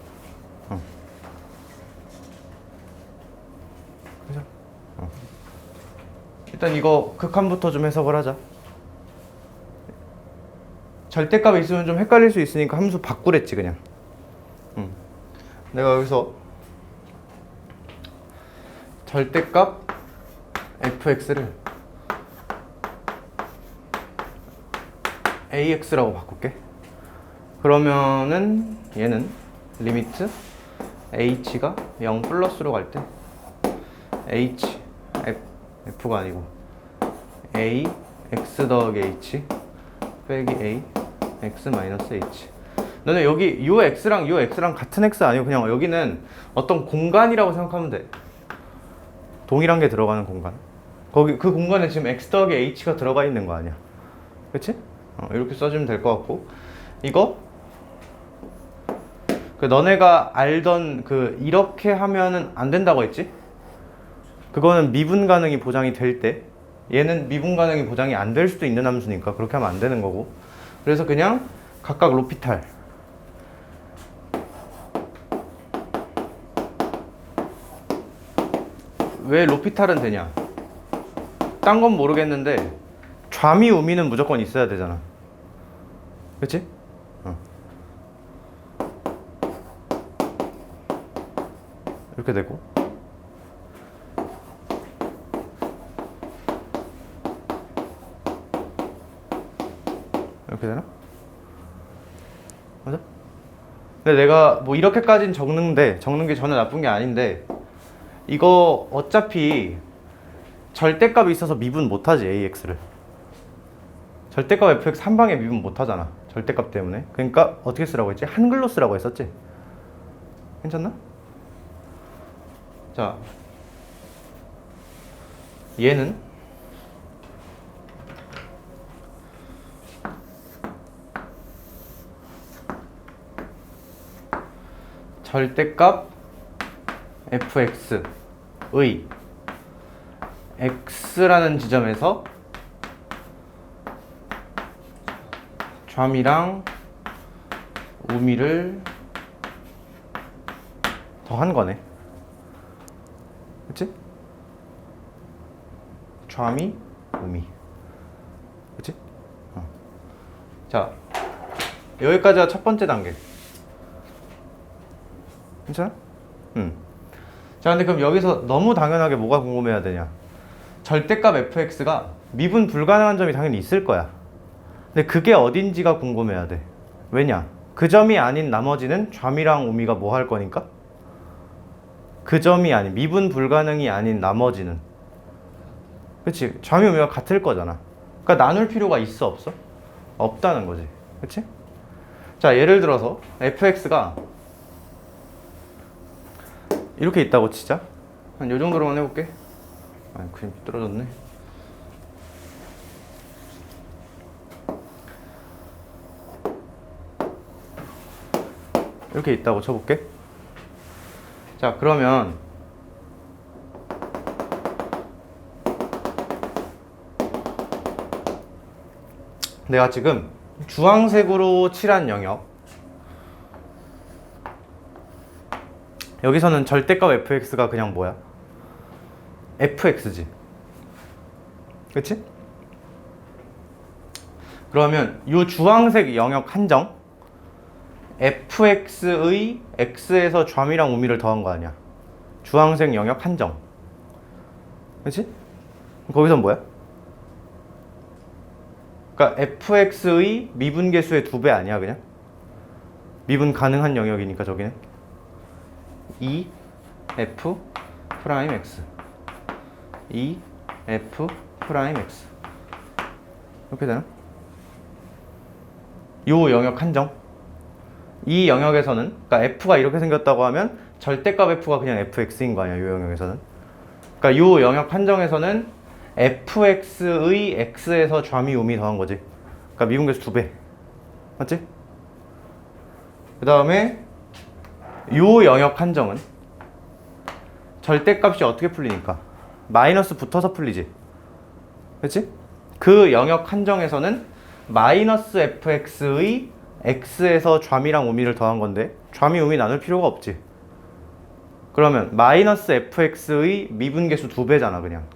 그죠? 일단 이거 극한부터 좀 해석을 하자. 절대값이 있으면 좀 헷갈릴 수 있으니까 함수 바꾸랬지 그냥. 내가 여기서 절대값 fx를 ax라고 바꿀게. 그러면은 얘는 리미트 h가 0 플러스로 갈 때 h f가 아니고 a x 더하기 h 빼기 a x 마이너스 h. 너는 여기 요 x랑 요 x랑 같은 x 아니고 그냥 여기는 어떤 공간이라고 생각하면 돼. 동일한 게 들어가는 공간. 거기 그 공간에 지금 x 더하기 h가 들어가 있는 거 아니야. 그치? 이렇게 써주면 될 것 같고, 이거 그 너네가 알던 그 이렇게 하면은 안 된다고 했지? 그거는 미분 가능이 보장이 될 때, 얘는 미분 가능이 보장이 안 될 수도 있는 함수니까 그렇게 하면 안 되는 거고. 그래서 그냥 각각 로피탈 왜 로피탈은 되냐? 딴 건 모르겠는데 좌미 우미는 무조건 있어야 되잖아. 그치? 이렇게 되고, 이렇게 되나? 맞아? 근데 내가 뭐 이렇게까지는 적는 게 전혀 나쁜 게 아닌데, 이거 어차피 절대값이 있어서 미분 못하지. AX를 절대값 fx 한 방에 미분 못하잖아, 절대값 때문에. 그러니까 어떻게 쓰라고 했지? 한글로 쓰라고 했었지? 괜찮나? 자, 얘는 절대값 fx의 x라는 지점에서 좌미랑 우미를 더한 거네. 그치? 좌미, 우미. 그치? 자, 여기까지가 첫 번째 단계. 괜찮아? 자, 근데 그럼 여기서 너무 당연하게 뭐가 궁금해야 되냐? 절대값 fx가 미분 불가능한 점이 당연히 있을 거야. 근데 그게 어딘지가 궁금해야 돼. 왜냐? 그 점이 아닌 나머지는 좌미랑 우미가 뭐 할 거니까? 그 점이 아닌, 미분 불가능이 아닌 나머지는, 그치? 좌미 우미가 같을 거잖아. 그러니까 나눌 필요가 있어, 없어? 없다는 거지. 그치? 자, 예를 들어서 fx가 이렇게 있다고 치자. 한 요 정도로만 해볼게. 아, 그림 삐뚤어졌네. 이렇게 있다고 쳐볼게. 자, 그러면 내가 지금 주황색으로 칠한 영역, 여기서는 절대값 fx가 그냥 뭐야? fx지. 그치? 그러면 이 주황색 영역 한정, fx의 x에서 좌미랑 우미를 더한 거 아니야. 주황색 영역 한정. 그치? 거기선 뭐야? 그러니까 fx의 미분계수의 2배 아니야 그냥? 미분 가능한 영역이니까 저기는 2f 프라임 x 2f 프라임 x 이렇게 되나? 요 영역 한정, 이 영역에서는, 그러니까 f가 이렇게 생겼다고 하면 절대값 f가 그냥 fx인 거 아니야, 요 영역에서는. 그러니까 요 영역 한정에서는 fx의 x에서 좌미 우미 더한 거지. 그러니까 미분계수 2배. 맞지? 그 다음에 요 영역 한정은 절대값이 어떻게 풀리니까 마이너스 붙어서 풀리지. 그치? 그 영역 한정에서는 마이너스 fx의 x에서 좌미랑 우미를 더한 건데 좌미 우미 나눌 필요가 없지. 그러면 마이너스 fx의 미분계수 2배잖아 그냥.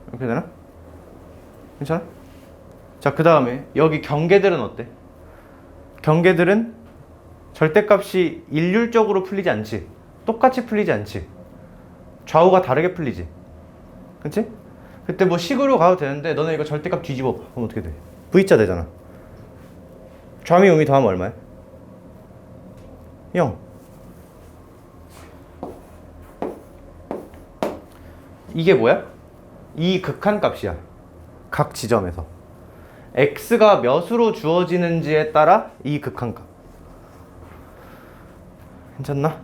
이렇게 되나? 괜찮아? 자, 그 다음에 여기 경계들은 어때? 경계들은 절대값이 일률적으로 풀리지 않지. 똑같이 풀리지 않지. 좌우가 다르게 풀리지. 그치? 그때 뭐 식으로 가도 되는데 너네 이거 절대값 뒤집어 봐. 그럼 어떻게 돼? V자 되잖아. 좌미 우미 더하면 얼마야? 0. 이게 뭐야? 이 극한값이야. 각 지점에서 x가 몇으로 주어지는지에 따라 이 극한값. 괜찮나?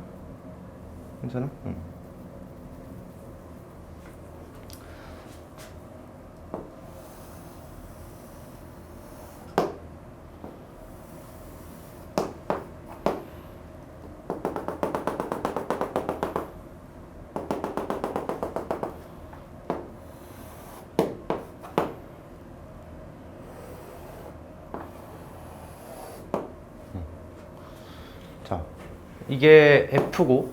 괜찮아? 응. 자, 이게 F고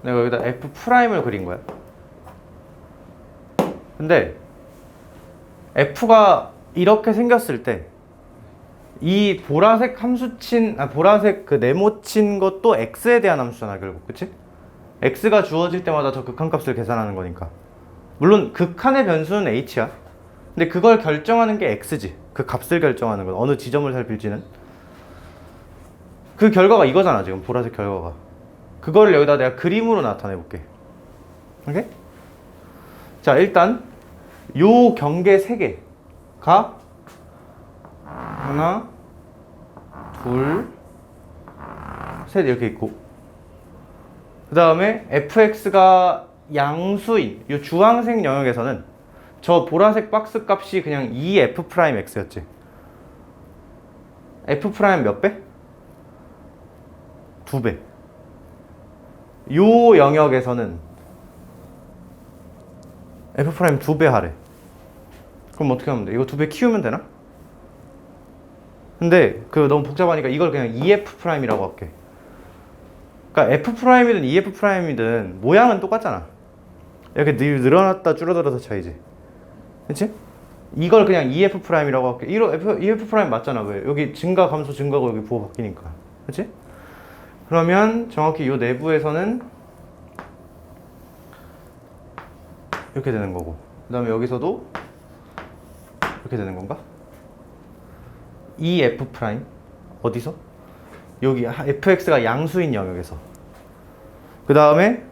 내가 여기다 F'을 그린 거야. 근데 F가 이렇게 생겼을 때 이 보라색 함수친, 보라색 그 네모친 것도 X에 대한 함수잖아 결국. 그치? X가 주어질 때마다 저 극한값을 계산하는 거니까. 물론 극한의 변수는 H야. 근데 그걸 결정하는 게 X지. 그 값을 결정하는 건 어느 지점을 살필지는. 그 결과가 이거잖아 지금 보라색 결과가. 그거를 여기다 내가 그림으로 나타내 볼게. 오케이? 자, 일단 요 경계 3개가 하나, 둘, 셋 이렇게 있고, 그 다음에 fx가 양수인 요 주황색 영역에서는 저 보라색 박스 값이 그냥 2f'x였지. f' 몇 배? 2배. 요 영역에서는 f' 2배 하래. 그럼 어떻게 하면 돼? 이거 2배 키우면 되나? 근데 그 너무 복잡하니까 이걸 그냥 EF'이라고 할게. 그러니까 F'이든 EF'이든 모양은 똑같잖아. 이렇게 늘어났다 줄어들어서 차이지. 그치? 이걸 그냥 EF'이라고 할게. EF' 맞잖아. 왜? 여기 증가 감소 증가고 여기 부호 바뀌니까. 그치? 그러면 정확히 이 내부에서는 이렇게 되는 거고, 그 다음에 여기서도 이렇게 되는 건가? EF' 어디서? 여기 fx가 양수인 영역에서. 그 다음에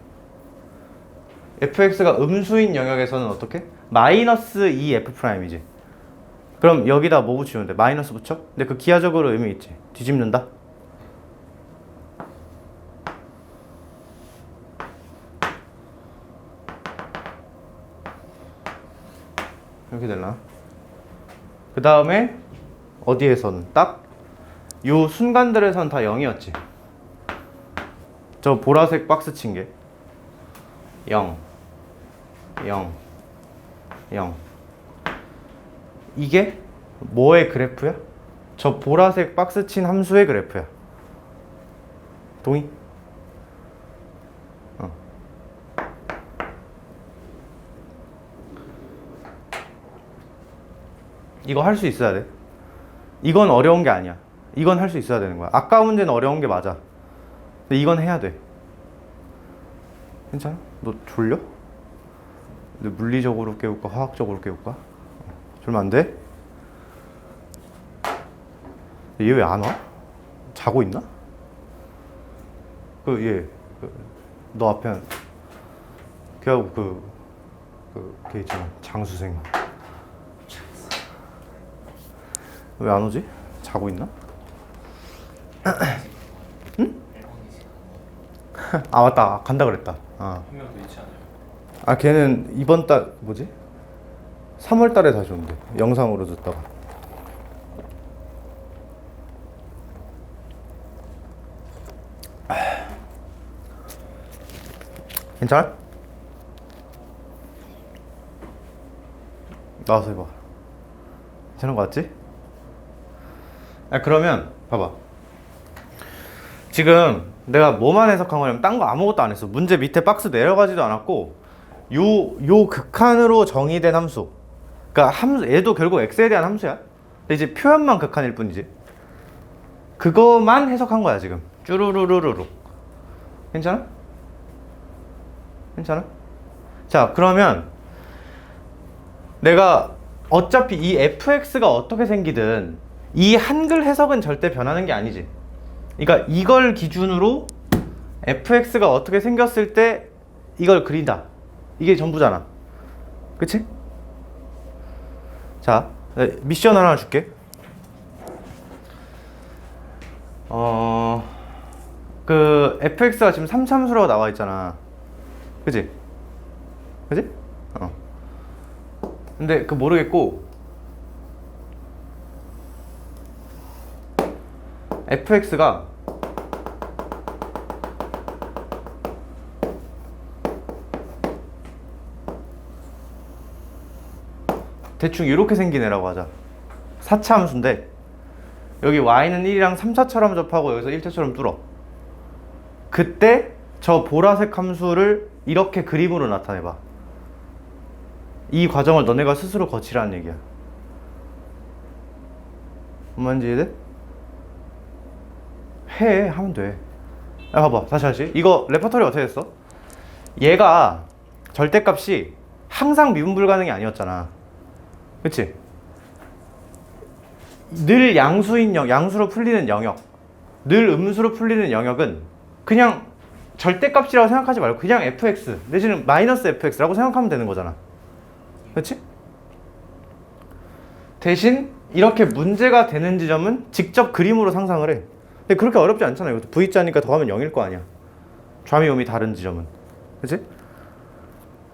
fx가 음수인 영역에서는 어떻게? 마이너스 EF'이지. 그럼 여기다 뭐 붙이면 돼? 마이너스 붙여? 근데 그 기하적으로 의미 있지. 뒤집는다. 이렇게 되나? 그 다음에 어디에서는 딱 요 순간들에선 다 0이었지. 저 보라색 박스 친 게 0, 0, 0. 이게 뭐의 그래프야? 저 보라색 박스 친 함수의 그래프야. 동의? 이거 할 수 있어야 돼. 이건 어려운 게 아니야. 이건 할 수 있어야 되는 거야. 아까 문제는 어려운 게 맞아. 근데 이건 해야 돼. 괜찮아? 너 졸려? 근데 물리적으로 깨울까? 화학적으로 깨울까? 졸면 안 돼? 얘 왜 안 와? 자고 있나? 너 앞에 걔하고 걔 있잖아. 장수생. 왜 안 오지? 자고 있나? 아 맞다 간다 그랬다. 한 명 더 있지 않아요? 아 걔는 이번 달 뭐지? 3월 달에 다시 온대. 영상으로 듣다가. 괜찮아? 나와서 해봐. 괜찮은 거 같지? 아 그러면 봐봐. 지금 내가 뭐만 해석한 거냐면 딴 거 아무것도 안 했어. 문제 밑에 박스 내려가지도 않았고 요 극한으로 정의된 함수. 그러니까 함수 얘도 결국 x에 대한 함수야. 근데 이제 표현만 극한일 뿐이지. 그거만 해석한 거야 지금. 쭈루루루루루. 괜찮아? 괜찮아? 자 그러면 내가 어차피 이 fx가 어떻게 생기든 이 한글 해석은 절대 변하는 게 아니지. 그러니까 이걸 기준으로 fx가 어떻게 생겼을 때 이걸 그린다. 이게 전부잖아. 그치? 자, 미션 하나 줄게. 그 fx가 지금 3참수라고 나와 있잖아. 그치? 그치? 근데 그 모르겠고 fx가 대충 이렇게 생긴 애라고 하자. 4차 함수인데 여기 y는 1이랑 3차처럼 접하고 여기서 1차처럼 뚫어. 그때 저 보라색 함수를 이렇게 그림으로 나타내봐. 이 과정을 너네가 스스로 거치라는 얘기야. 뭔지 이해돼? 하면 돼. 야, 봐봐. 다시. 이거 레퍼토리 어떻게 됐어? 얘가 절대값이 항상 미분 불가능이 아니었잖아. 그치? 늘 양수인 양수로 풀리는 영역, 늘 음수로 풀리는 영역은 그냥 절대값이라고 생각하지 말고 그냥 fx 내지는 마이너스 fx라고 생각하면 되는 거잖아. 그치? 대신 이렇게 문제가 되는 지점은 직접 그림으로 상상을 해. 근데 그렇게 어렵지 않잖아. 이것도 V자니까 더하면 0일 거 아니야. 좌미우미 다른 지점은. 그치?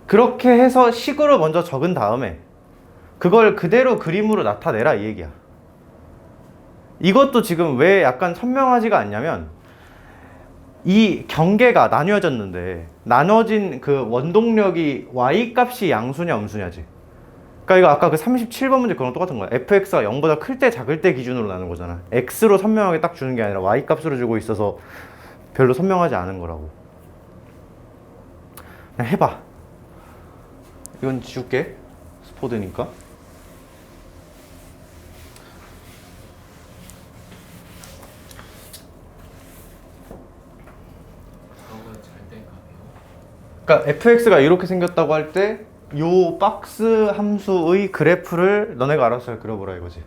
그렇게 해서 식으로 먼저 적은 다음에 그걸 그대로 그림으로 나타내라 이 얘기야. 이것도 지금 왜 약간 선명하지가 않냐면 이 경계가 나뉘어졌는데 나눠진 그 원동력이 y 값이 양수냐 음수냐지. 그러니까 이거 아까 그 37번 문제 그거랑 똑같은 거야. fx가 0보다 클 때 작을 때 기준으로 나눈 거잖아. x로 선명하게 딱 주는 게 아니라 y 값으로 주고 있어서 별로 선명하지 않은 거라고. 그냥 해봐. 이건 지울게. 스포드니까. 그러니까 fx가 이렇게 생겼다고 할 때 요 박스 함수의 그래프를 너네가 알아서 잘 그려보라 이거지.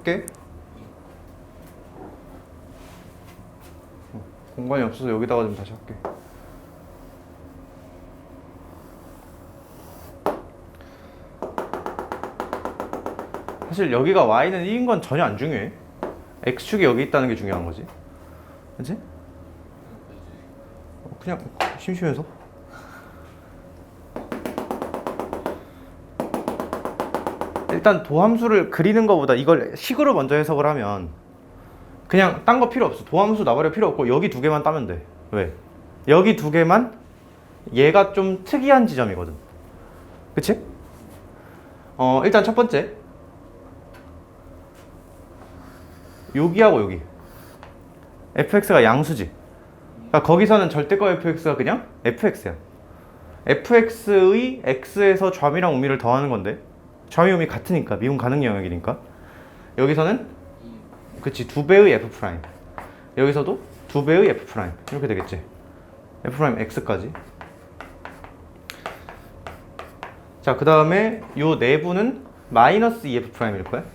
할게. 공간이 없어서 여기다가 좀 다시 할게. 사실 여기가 y는 1인 건 전혀 안 중요해. x축이 여기 있다는 게 중요한 거지. 그치? 그냥 심심해서. 일단 도함수를 그리는 것보다 이걸 식으로 먼저 해석을 하면 그냥 딴 거 필요 없어. 도함수 나발이 필요 없고 여기 두 개만 따면 돼. 왜? 여기 두 개만 얘가 좀 특이한 지점이거든. 그치? 일단 첫 번째 여기하고 여기 fx가 양수지. 그러니까 거기서는 절대값 fx가 그냥 fx야. fx의 x에서 좌미랑 우미를 더하는 건데 좌미 우미 같으니까 미분 가능 영역이니까 여기서는 그치 2배의 f 프라임 여기서도 2배의 f 프라임 이렇게 되겠지. f 프라임 x까지. 자, 그 다음에 요 내부는 마이너스 2f 프라임일 거야.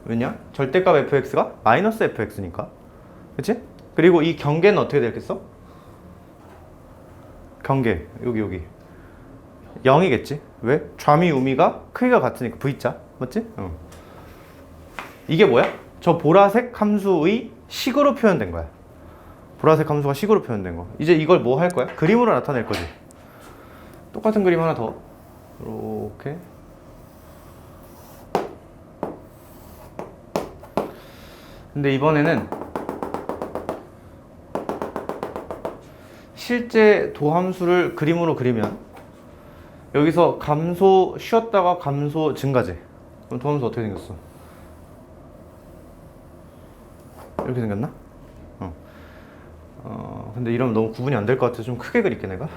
왜냐? 절대값 fx가 마이너스 fx니까. 그치? 그리고 이 경계는 어떻게 되겠어? 경계 여기 0이겠지. 왜? 좌미 우미가 크기가 같으니까 v자 맞지? 이게 뭐야? 저 보라색 함수의 식으로 표현된 거야. 보라색 함수가 식으로 표현된 거. 이제 이걸 뭐 할 거야? 그림으로 나타낼 거지. 똑같은 그림 하나 더. 이렇게. 근데 이번에는 실제 도함수를 그림으로 그리면 여기서 감소 쉬었다가 감소 증가제. 그럼 도함수 어떻게 생겼어? 이렇게 생겼나? 근데 이러면 너무 구분이 안 될 것 같아서 좀 크게 그릴게 내가.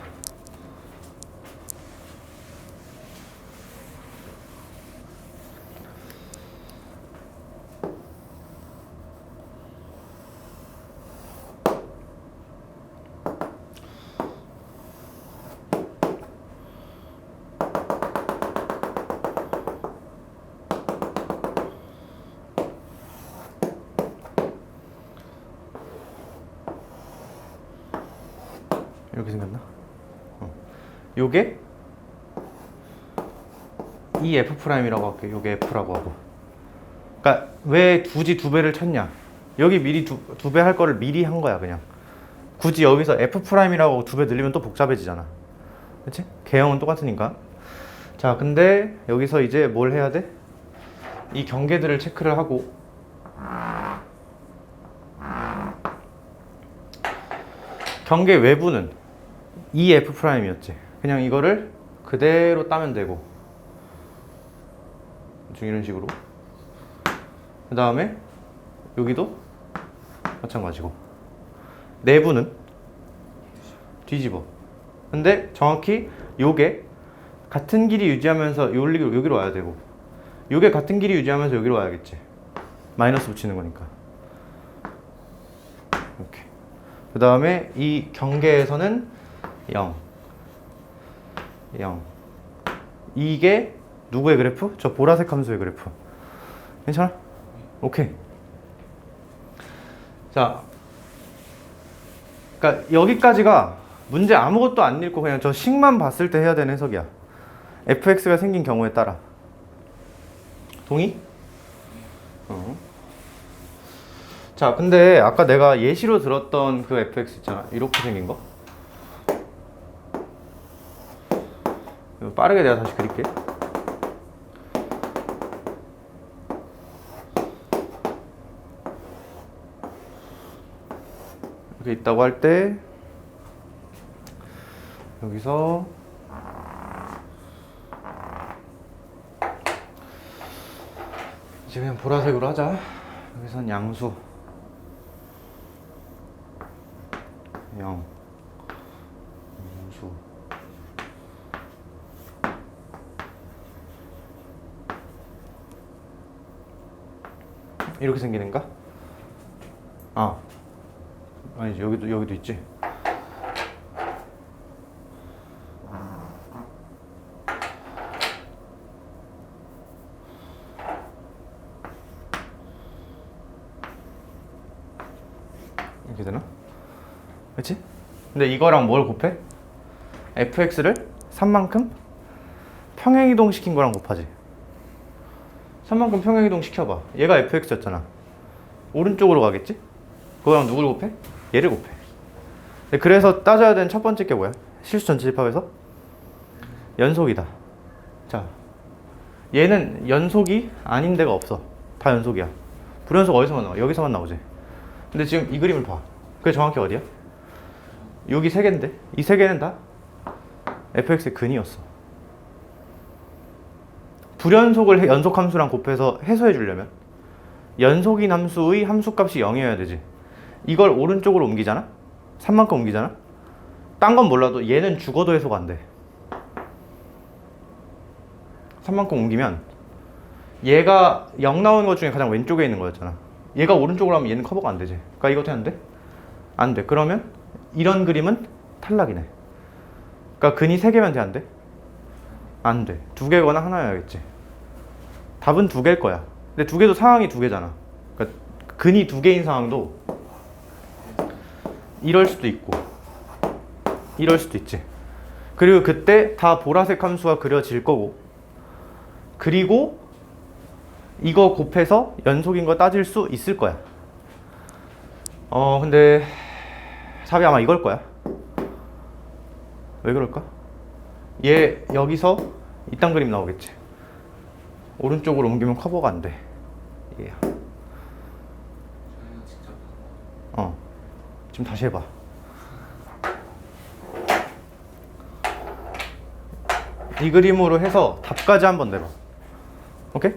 이렇게 생겼나? 요게 이 F'이라고 할게. 요게 F라고 하고. 그러니까 왜 굳이 2배를 쳤냐? 여기 미리 2배 할 거를 미리 한 거야 그냥. 굳이 여기서 F'이라고 2배 늘리면 또 복잡해지잖아. 그치? 개형은 똑같으니까. 자, 근데 여기서 이제 뭘 해야 돼? 이 경계들을 체크를 하고 경계 외부는 이 F'이었지. 그냥 이거를 그대로 따면 되고 이런 식으로. 그 다음에 여기도 마찬가지고 내부는 뒤집어. 근데 정확히 요게 같은 길이 유지하면서 여기로 와야 되고 요게 같은 길이 유지하면서 여기로 와야겠지. 마이너스 붙이는 거니까. 이렇게. 그 다음에 이 경계에서는 0 이게 누구의 그래프? 저 보라색 함수의 그래프. 괜찮아? 오케이. 자, 그러니까 여기까지가 문제 아무것도 안 읽고 그냥 저 식만 봤을 때 해야 되는 해석이야. fx가 생긴 경우에 따라. 동의? 자, 근데 아까 내가 예시로 들었던 그 fx 있잖아. 이렇게 생긴 거. 이거 빠르게 내가 다시 그릴게. 이렇게 있다고 할 때 여기서 이제 그냥 보라색으로 하자. 여기선 양수 0 양수 이렇게 생기는가? 아니지. 여기도 있지. 이렇게 되나? 그치? 근데 이거랑 뭘 곱해? fx를 3만큼 평행이동 시킨 거랑 곱하지. 3만큼 평행이동 시켜봐. 얘가 fx였잖아. 오른쪽으로 가겠지? 그거랑 누구를 곱해? 얘를 곱해. 그래서 따져야 되는 첫 번째 게 뭐야? 실수 전체 집합에서 연속이다. 자, 얘는 연속이 아닌 데가 없어. 다 연속이야. 불연속 어디서만 나와? 여기서만 나오지. 근데 지금 이 그림을 봐. 그게 정확히 어디야? 여기 세 개인데 이 세 개는 다 fx의 근이었어. 불연속을 연속 함수랑 곱해서 해소해 주려면 연속인 함수의 함수값이 0이어야 되지. 이걸 오른쪽으로 옮기잖아? 3만큼 옮기잖아? 딴 건 몰라도 얘는 죽어도 해소가 안 돼. 3만큼 옮기면 얘가 0 나오는 것 중에 가장 왼쪽에 있는 거였잖아. 얘가 오른쪽으로 하면 얘는 커버가 안 되지. 그러니까 이거 어떻게 안 돼? 안 돼. 그러면 이런 그림은 탈락이네. 그러니까 근이 3개면 돼, 안 돼? 안 돼. 2개거나 하나여야겠지. 답은 2개일 거야. 근데 2개도 상황이 2개잖아. 그러니까 근이 2개인 상황도 이럴 수도 있고 이럴 수도 있지. 그리고 그때 다 보라색 함수가 그려질 거고, 그리고 이거 곱해서 연속인 거 따질 수 있을 거야. 근데 답이 아마 이걸 거야. 왜 그럴까? 얘 여기서 이딴 그림 나오겠지. 오른쪽으로 옮기면 커버가 안 돼. 얘야. 저희가 직접 지금 다시 해봐. 이 그림으로 해서 답까지 한번 내봐. 오케이?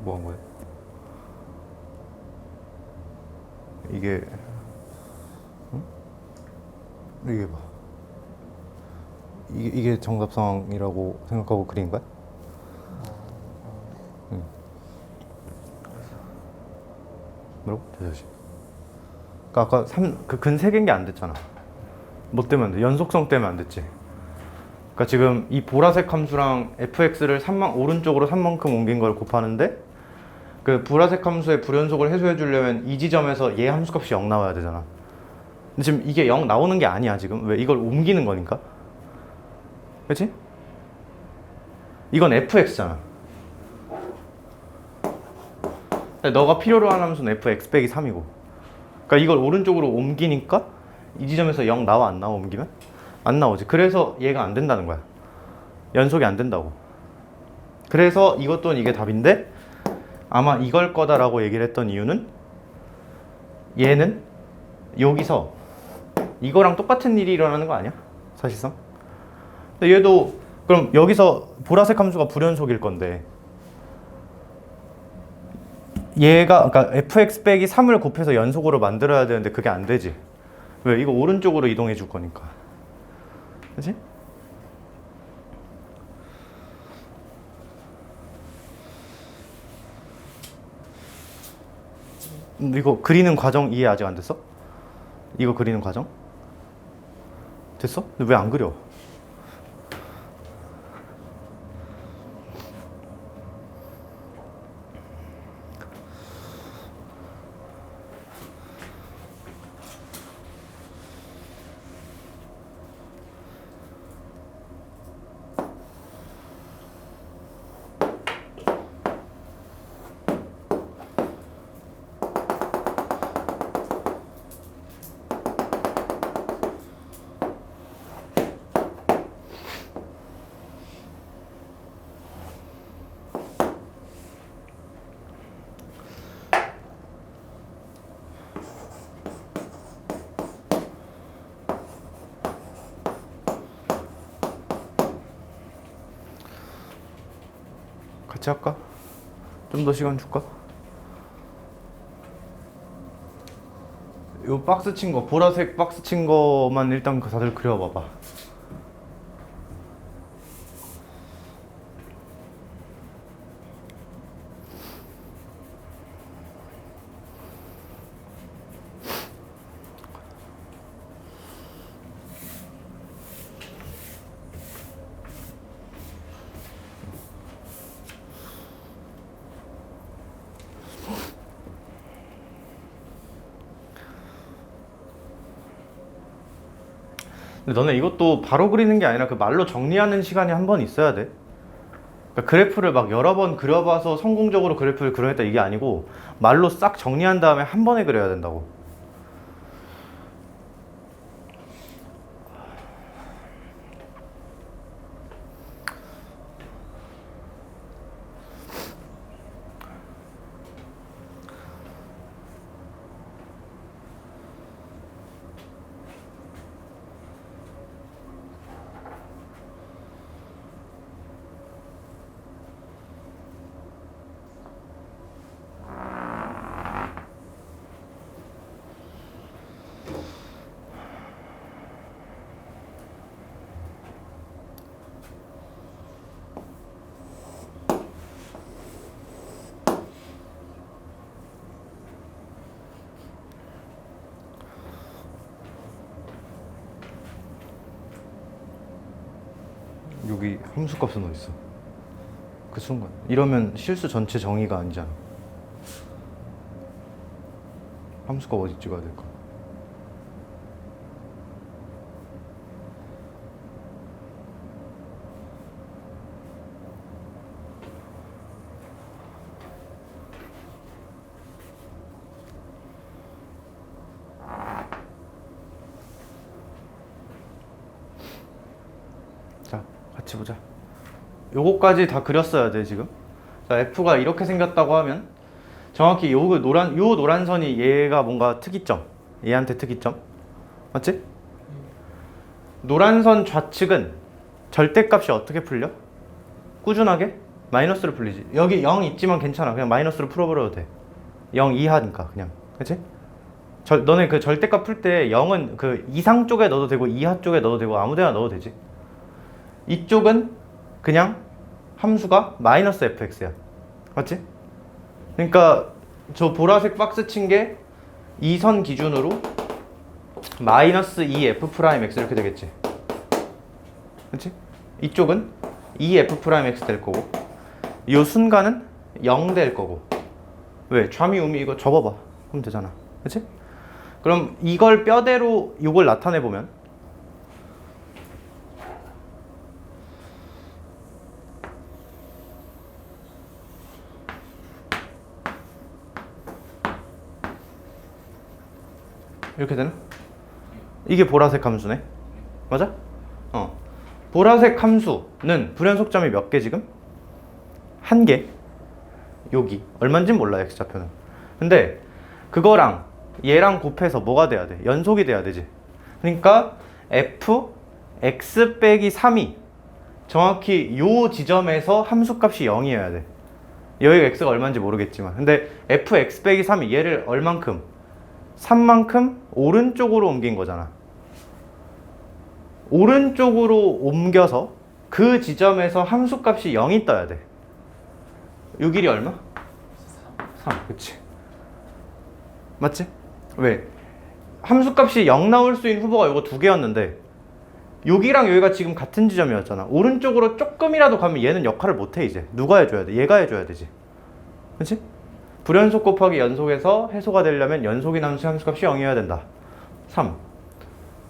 뭐 한 거야? 이게 응? 이게 봐. 이게 정답 상황이라고 생각하고 그린 거야? 응. 뭐라고? 다시. 그러니까 아까 근 3개인 게 안 됐잖아. 뭐 때문에 안 돼? 연속성 때문에 안 됐지. 그러니까 지금 이 보라색 함수랑 fx를 오른쪽으로 3만큼 옮긴 걸 곱하는데 그 보라색 함수의 불연속을 해소해 주려면 이 지점에서 얘 함수값이 0 나와야 되잖아. 근데 지금 이게 0 나오는 게 아니야 지금. 왜? 이걸 옮기는 거니까. 그치? 이건 fx잖아. 너가 필요로 하는 함수는 fx 빼기 3이고. 그러니까 이걸 오른쪽으로 옮기니까 이 지점에서 0 나와 안 나와 옮기면? 안 나오지. 그래서 얘가 안 된다는 거야. 연속이 안 된다고. 그래서 이것 또는 이게 답인데 아마 이걸 거다라고 얘기를 했던 이유는 얘는 여기서 이거랑 똑같은 일이 일어나는 거 아니야? 사실상. 근데 얘도 그럼 여기서 보라색 함수가 불연속일 건데 얘가 그러니까 fx 빼기 3을 곱해서 연속으로 만들어야 되는데 그게 안 되지. 왜? 이거 오른쪽으로 이동해 줄 거니까. 그치? 이거 그리는 과정 이해 아직 안 됐어? 이거 그리는 과정? 됐어? 근데 왜 안 그려? 같이 할까? 좀 더 시간 줄까? 요 박스 친 거, 보라색 박스 친 거만 일단 다들 그려봐봐. 근데 너네 이것도 바로 그리는 게 아니라 그 말로 정리하는 시간이 한 번 있어야 돼. 그러니까 그래프를 막 여러 번 그려봐서 성공적으로 그래프를 그려냈다 이게 아니고 말로 싹 정리한 다음에 한 번에 그려야 된다고. 여기 함수값은 어디 있어? 그 순간 이러면 실수 전체 정의가 아니잖아. 함수값 어디 찍어야 될까? 자, 같이 보자. 요거까지 다 그렸어야 돼 지금. 자, F가 이렇게 생겼다고 하면 정확히 요 노란 선이 얘가 뭔가 특이점, 얘한테 특이점, 맞지? 노란 선 좌측은 절대값이 어떻게 풀려? 꾸준하게 마이너스로 풀리지. 여기 0 있지만 괜찮아. 그냥 마이너스로 풀어버려도 돼. 0 이하니까 그냥. 그치? 너네 그 절대값 풀 때 0은 그 이상 쪽에 넣어도 되고 이하 쪽에 넣어도 되고 아무 데나 넣어도 되지. 이쪽은 그냥 함수가 마이너스 fx야. 맞지? 그러니까 저 보라색 박스 친 게 이 선 기준으로 마이너스 2f 프라임 x 이렇게 되겠지. 그치? 이쪽은 2f 프라임 x 될 거고 이 순간은 0 될 거고. 왜? 좌미 우미 이거 접어봐. 그럼 되잖아. 그치? 그럼 이걸 뼈대로 이걸 나타내 보면 이렇게 되나? 이게 보라색 함수네. 맞아? 보라색 함수는 불연속점이 몇 개 지금? 한 개. 여기 얼마인진 몰라 x좌표는. 근데 그거랑 얘랑 곱해서 뭐가 돼야 돼? 연속이 돼야 되지. 그러니까 f x 빼기 3이 정확히 요 지점에서 함수값이 0이어야 돼. 여기가 x가 얼마인지 모르겠지만 근데 f x 빼기 3이 얘를 얼만큼? 3만큼 오른쪽으로 옮긴 거잖아. 오른쪽으로 옮겨서 그 지점에서 함수값이 0이 떠야 돼. 요 길이 얼마? 3. 그치? 맞지? 왜? 함수값이 0 나올 수 있는 후보가 요거 두 개였는데 여기랑 여기가 지금 같은 지점이었잖아. 오른쪽으로 조금이라도 가면 얘는 역할을 못해 이제. 누가 해줘야 돼? 얘가 해줘야 되지. 그치? 불연속 곱하기 연속에서 해소가 되려면 연속인 함수 함수값이 0이어야 된다. 3.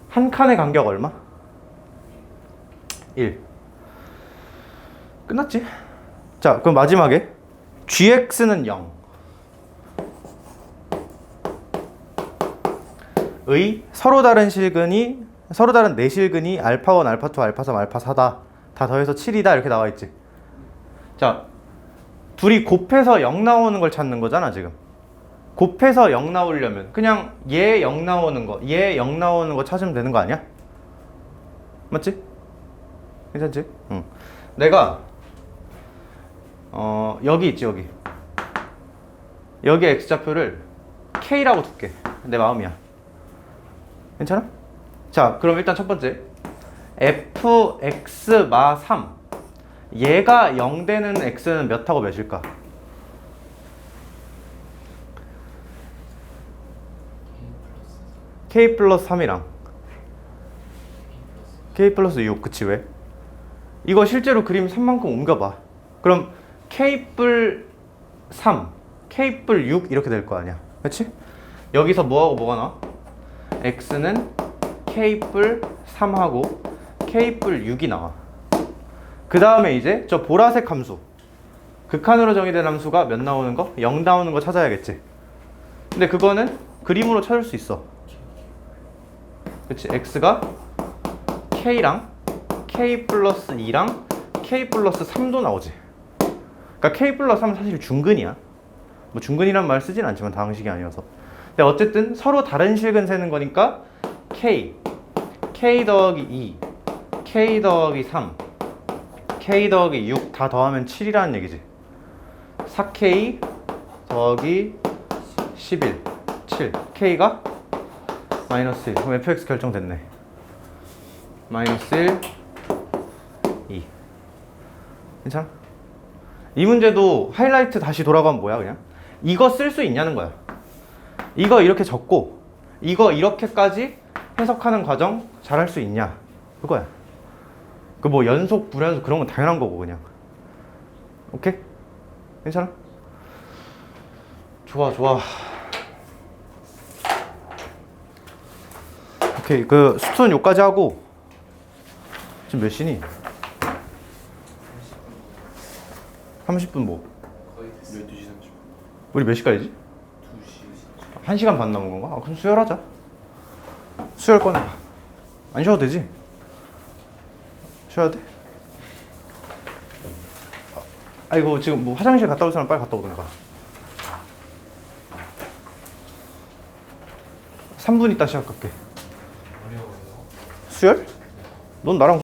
한 칸의 간격 얼마? 1. 끝났지? 자, 그럼 마지막에 gx는 0 의 서로 다른 내실근이 알파1, 알파2, 알파3, 알파4다. 다 더해서 7이다 이렇게 나와 있지. 자, 둘이 곱해서 0 나오는 걸 찾는 거잖아 지금. 곱해서 0 나오려면 그냥 얘 0 나오는 거, 얘 0 나오는 거 찾으면 되는 거 아니야? 맞지? 괜찮지? 응. 내가 여기 있지 여기. 여기 x좌표를 k라고 둘게. 내 마음이야. 괜찮아? 자, 그럼 일단 첫 번째 fx 마 3 얘가 0 되는 x는 몇하고 몇일까? k 플러스 3이랑 k 플러스 6. 그치? 왜? 이거 실제로 그림 3만큼 옮겨봐. 그럼 k 뿔 3, k 뿔 6 이렇게 될 거 아니야. 그치? 여기서 뭐하고 뭐가 나와? x는 k 뿔 3하고 k 뿔 6이 나와. 그 다음에 이제 저 보라색 함수 극한으로 정의된 함수가 몇 나오는 거? 0 나오는 거 찾아야겠지. 근데 그거는 그림으로 찾을 수 있어. 그치? x가 k랑 k 플러스 2랑 k 플러스 3도 나오지. 그러니까 k 플러스 3은 사실 중근이야. 뭐 중근이란 말 쓰진 않지만 다항식이 아니어서. 근데 어쨌든 서로 다른 실근 세는 거니까 k 더하기 2 k 더하기 3 k 더하기 6 다 더하면 7이라는 얘기지. 4k 더하기 11 7 k가 마이너스 1. 그럼 fx 결정됐네. 마이너스 1 2. 괜찮아? 이 문제도 하이라이트 다시 돌아가면 뭐야 그냥? 이거 쓸 수 있냐는 거야. 이거 이렇게 적고 이거 이렇게까지 해석하는 과정 잘할 수 있냐 그거야. 그 뭐 연속 불연속 그런 건 당연한 거고 그냥. 오케이? 괜찮아? 좋아. 오케이. 그 수트는 여기까지 하고 지금 몇 시니? 30분 뭐? 거의 12시 30분. 우리 몇 시까지지? 2시 1시간 반 남은 건가? 그럼 수혈하자. 수혈 꺼내봐. 안 쉬어도 되지? 쉬어야 돼? 아이고 지금 뭐 화장실 갔다 올 사람 빨리 갔다 오던가. 3분 있다 시작할게. 어려워요. 수혈? 넌 나랑